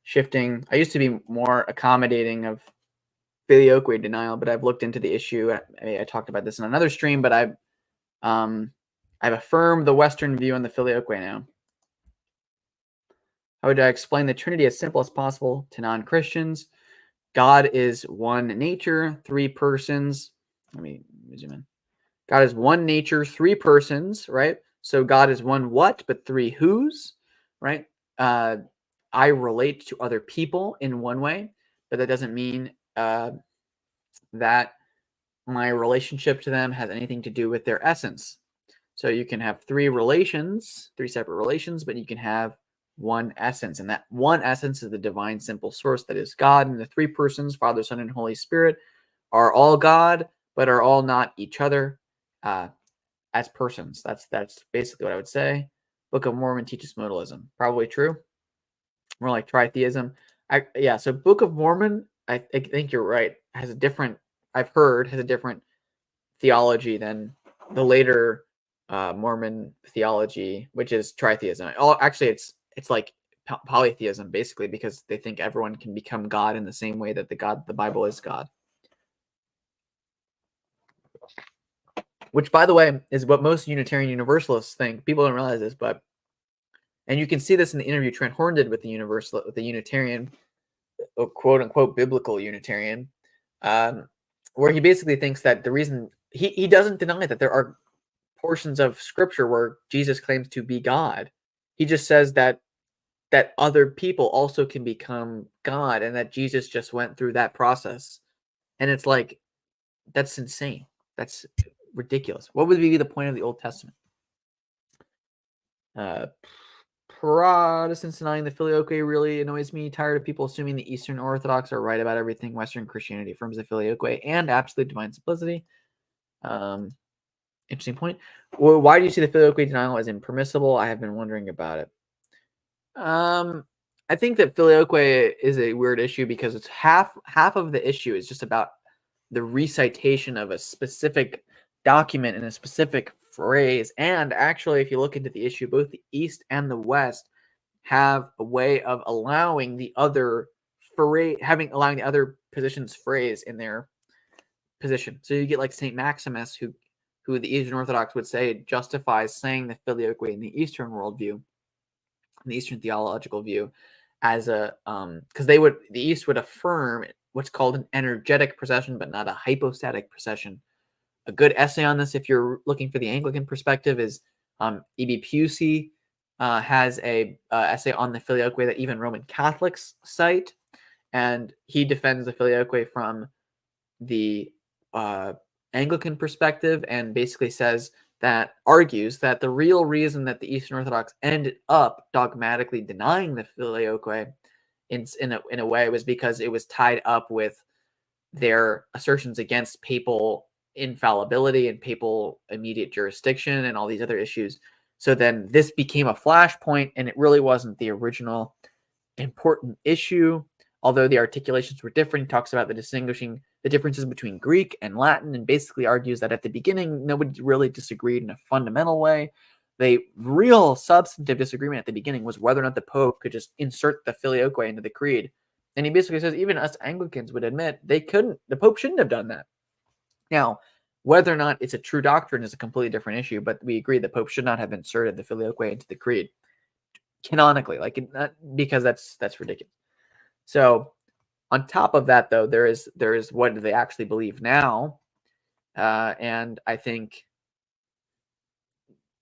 shifting. I used to be more accommodating of Filioque denial, but I've looked into the issue. I talked about this in another stream, but I've affirmed the Western view on the Filioque now. How would I explain the Trinity as simple as possible to non-Christians? God is one nature, three persons. Let me zoom in. God is one nature, three persons, right? So God is one what, but three whos, right? I relate to other people in one way, but that doesn't mean that my relationship to them has anything to do with their essence. So you can have three relations, three separate relations, but you can have one essence. And that one essence is the divine simple source that is God. And the three persons, Father, Son, and Holy Spirit, are all God, but are all not each other as persons. That's basically what I would say. Book of Mormon teaches modalism. Probably true. More like tritheism. So Book of Mormon, I think you're right, has a different, I've heard, has a different theology than the later Mormon theology, which is tritheism. Actually, it's like polytheism, basically, because they think everyone can become God in the same way that the Bible is God. Which, by the way, is what most Unitarian Universalists think. People don't realize this, and you can see this in the interview Trent Horn did with the Unitarian, quote unquote, biblical Unitarian, where he basically thinks that the reason he doesn't deny that there are portions of Scripture where Jesus claims to be God. He just says that other people also can become God, and that Jesus just went through that process. And it's like, that's insane. That's ridiculous. What would be the point of the Old Testament? Protestants denying the Filioque really annoys me. Tired of people assuming the Eastern Orthodox are right about everything. Western Christianity affirms the Filioque and absolute divine simplicity. Interesting point. Well, why do you see the Filioque denial as impermissible? I have been wondering about it. I think that Filioque is a weird issue because it's half of the issue is just about the recitation of a specific document in a specific phrase. And actually, if you look into the issue, both the East and the West have a way of allowing the other allowing the other position's phrase in their position. So you get like Saint Maximus, who the Eastern Orthodox would say justifies saying the Filioque in the Eastern worldview, in the Eastern theological view, as a because the East would affirm what's called an energetic procession, but not a hypostatic procession. A good essay on this, if you're looking for the Anglican perspective, is E.B. Pusey has a essay on the Filioque that even Roman Catholics cite, and he defends the Filioque from the Anglican perspective, and basically argues that the real reason that the Eastern Orthodox ended up dogmatically denying the Filioque in a way was because it was tied up with their assertions against papal infallibility and papal immediate jurisdiction and all these other issues. So then this became a flashpoint, and it really wasn't the original important issue. Although the articulations were different, he talks about the differences between Greek and Latin, and basically argues that at the beginning, nobody really disagreed in a fundamental way. The real substantive disagreement at the beginning was whether or not the Pope could just insert the Filioque into the creed. And he basically says even us Anglicans would admit they couldn't. The Pope shouldn't have done that. Now, whether or not it's a true doctrine is a completely different issue, but we agree the Pope should not have inserted the Filioque into the creed canonically, because that's ridiculous. So, on top of that, though, there is what do they actually believe now, and I think,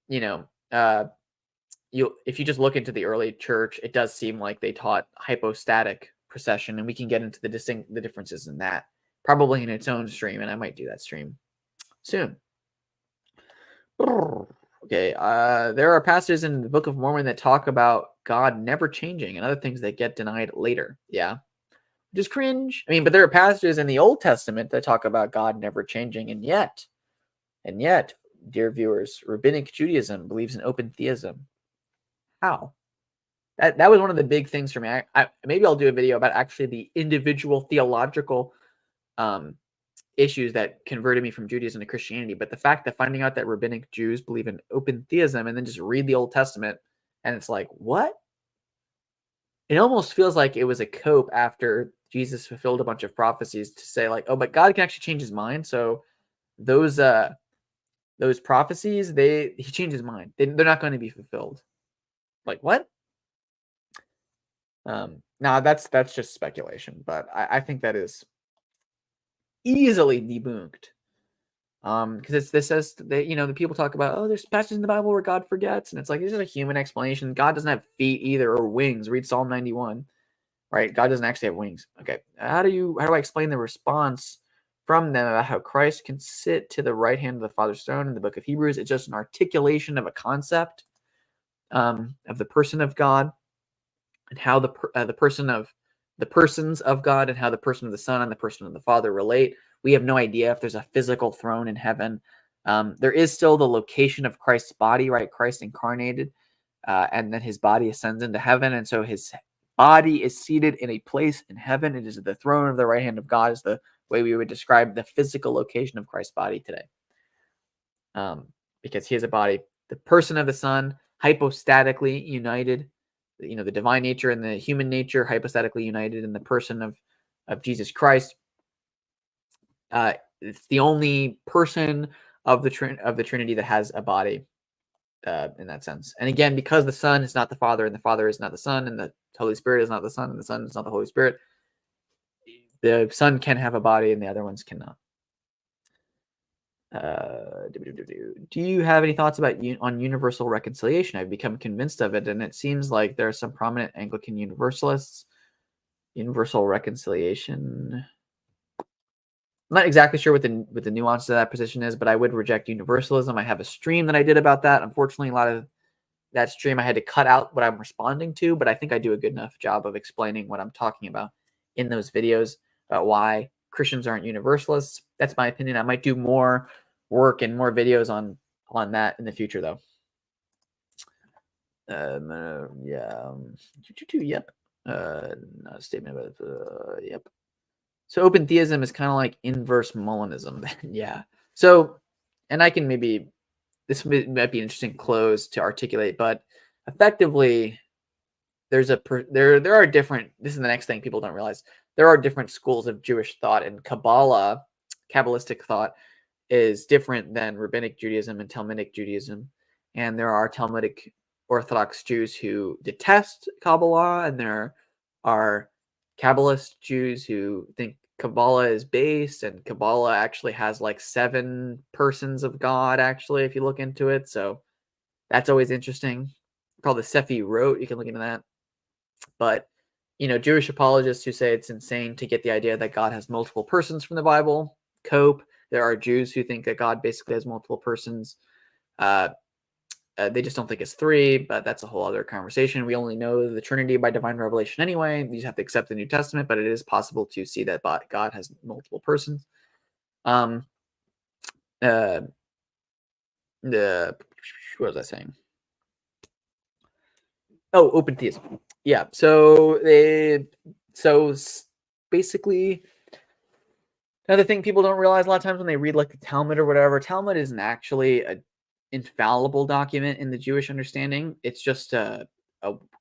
if you just look into the early church, it does seem like they taught hypostatic procession, and we can get into the differences in that probably in its own stream, and I might do that stream soon. Okay, there are passages in the Book of Mormon that talk about God never changing and other things that get denied later. Yeah. which is cringe. I mean, but there are passages in the Old Testament that talk about God never changing, and yet, dear viewers, Rabbinic Judaism believes in open theism. How? That was one of the big things for me. Maybe I'll do a video about actually the individual theological issues that converted me from Judaism to Christianity. But the fact that finding out that Rabbinic Jews believe in open theism and then just read the Old Testament and it's like, what? It almost feels like it was a cope after Jesus fulfilled a bunch of prophecies to say like, oh, but God can actually change his mind. So those prophecies, he changed his mind. They're not going to be fulfilled. Like what? Now that's just speculation, but I think that is easily debunked. Because this says that, the people talk about, oh, there's passages in the Bible where God forgets, and it's like, this is a human explanation. God doesn't have feet either, or wings. Read Psalm 91, right? God doesn't actually have wings. Okay, how do I explain the response from them about how Christ can sit to the right hand of the Father's throne in the book of Hebrews? It's just an articulation of a concept of the person of God, and how the persons of God, and how the person of the Son and the person of the Father relate. We have no idea if there's a physical throne in heaven. There is still the location of Christ's body, right? Christ incarnated, and then his body ascends into heaven. And so his body is seated in a place in heaven. It is the throne of the right hand of God, is the way we would describe the physical location of Christ's body today. Because he has a body. The person of the Son, hypostatically united, the divine nature and the human nature hypostatically united in the person of Jesus Christ. It's the only person of the Trinity that has a body in that sense. And again, because the Son is not the Father, and the Father is not the Son, and the Holy Spirit is not the Son, and the Son is not the Holy Spirit, the Son can have a body and the other ones cannot. Do you have any thoughts on universal reconciliation? I've become convinced of it, and it seems like there are some prominent Anglican Universalists. Universal reconciliation. I'm not exactly sure what the nuance of that position is, but I would reject universalism. I have a stream that I did about that. Unfortunately, a lot of that stream I had to cut out what I'm responding to, but I think I do a good enough job of explaining what I'm talking about in those videos about why Christians aren't universalists. That's my opinion. I might do more work and more videos on that in the future, though. Yep. Not a statement about yep. So open theism is kind of like inverse Molinism. Yeah. So, and I can this might be an interesting close to articulate, but effectively, there are different. This is the next thing people don't realize. There are different schools of Jewish thought, and Kabbalistic thought is different than Rabbinic Judaism and Talmudic Judaism. And there are Talmudic Orthodox Jews who detest Kabbalah, and there are Kabbalist Jews who think Kabbalah is based, and Kabbalah actually has like 7 persons of God, actually, if you look into it. So that's always interesting. Called the Sefi Rot. You can look into that. But, Jewish apologists who say it's insane to get the idea that God has multiple persons from the Bible cope. There are Jews who think that God basically has multiple persons. They just don't think it's 3, but that's a whole other conversation. We only know the Trinity by divine revelation anyway. You just have to accept the New Testament, but it is possible to see that God has multiple persons. What was I saying? Oh, open theism. Yeah. So basically, another thing people don't realize a lot of times when they read like the Talmud or whatever, Talmud isn't actually an infallible document in the Jewish understanding. It's just a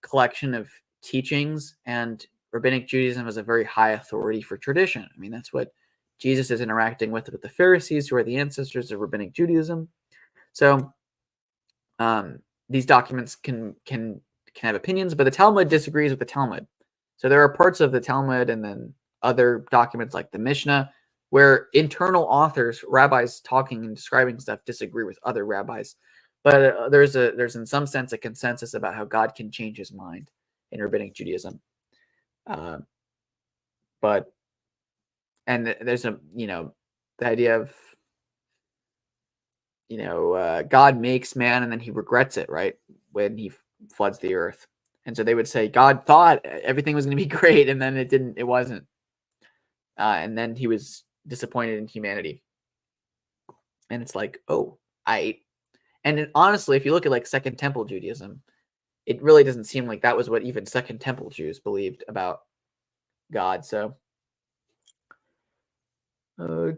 collection of teachings, and Rabbinic Judaism has a very high authority for tradition. I mean, that's what Jesus is interacting with the Pharisees, who are the ancestors of Rabbinic Judaism. So these documents can have opinions, but the Talmud disagrees with the Talmud. So there are parts of the Talmud and then other documents like the Mishnah where internal authors, rabbis talking and describing stuff, disagree with other rabbis. But there's in some sense a consensus about how God can change his mind in Rabbinic Judaism. And there's the idea of God makes man and then he regrets it, right, when he floods the earth. And so they would say God thought everything was going to be great, and then it wasn't. and then he was disappointed in humanity. And it's like, oh, honestly, if you look at like Second Temple Judaism, it really doesn't seem like that was what even Second Temple Jews believed about God. So, do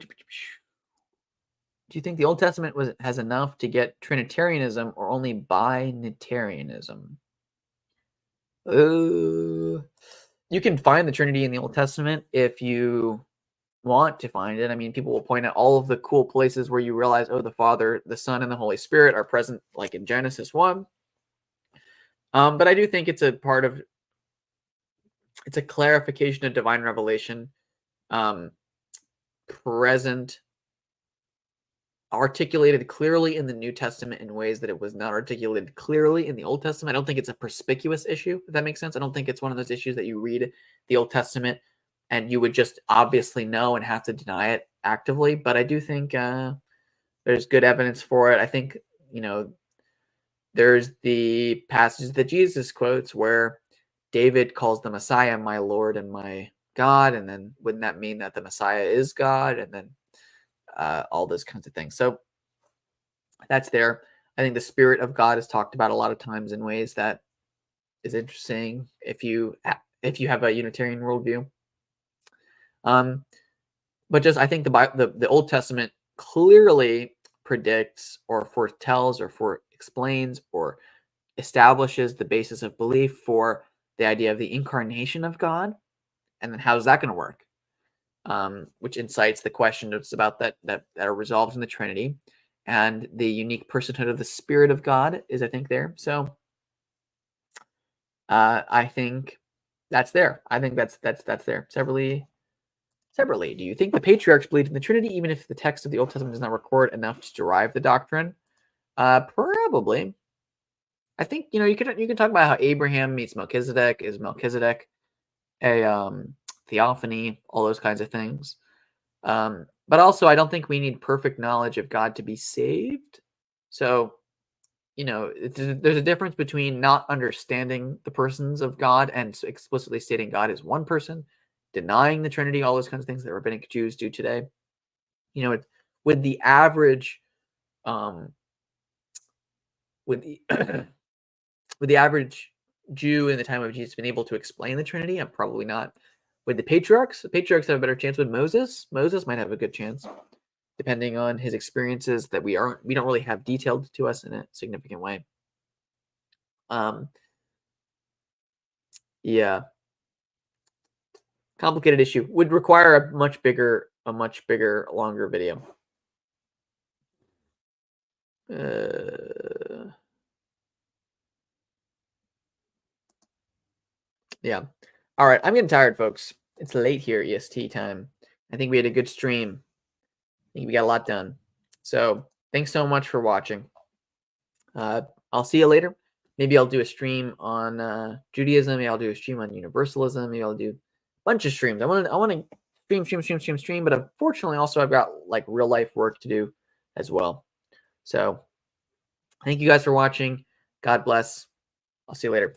you think the Old Testament has enough to get Trinitarianism or only Binitarianism? You can find the Trinity in the Old Testament if you want to find it. I mean, people will point out all of the cool places where you realize, oh, the Father, the Son, and the Holy Spirit are present, like in Genesis 1. But I do think it's a clarification of divine revelation, present, articulated clearly in the New Testament in ways that it was not articulated clearly in the Old Testament. I don't think it's a perspicuous issue, if that makes sense. I don't think it's one of those issues that you read the Old Testament and you would just obviously know and have to deny it actively. But I do think there's good evidence for it. I think, there's the passages that Jesus quotes where David calls the Messiah my Lord and my God. And then wouldn't that mean that the Messiah is God? And then all those kinds of things. So that's there. I think the Spirit of God is talked about a lot of times in ways that is interesting if you have a Unitarian worldview. But just I think the Old Testament clearly predicts or foretells or explains or establishes the basis of belief for the idea of the incarnation of God, and then how is that going to work? Which incites the question that's about that are resolved in the Trinity, and the unique personhood of the Spirit of God is, I think, there. So I think that's there. I think that's there. Separately, do you think the patriarchs believed in the Trinity, even if the text of the Old Testament does not record enough to derive the doctrine? Probably. I think you can talk about how Abraham meets Melchizedek. Is Melchizedek a theophany? All those kinds of things. But also, I don't think we need perfect knowledge of God to be saved. So, there's a difference between not understanding the persons of God and explicitly stating God is one person, denying the Trinity, all those kinds of things that rabbinic Jews do today. With the average, with the average Jew in the time of Jesus been able to explain the Trinity, I'm probably not. With the patriarchs have a better chance. With Moses might have a good chance, depending on his experiences that we don't really have detailed to us in a significant way. Yeah. Complicated issue. Would require a much bigger, longer video. Yeah. All right. I'm getting tired, folks. It's late here, EST time. I think we had a good stream. I think we got a lot done. So thanks so much for watching. I'll see you later. Maybe I'll do a stream on Judaism. Maybe I'll do a stream on Universalism. Maybe I'll do a bunch of streams. I want to stream, but unfortunately also I've got like real life work to do as well. So thank you guys for watching. God bless. I'll see you later.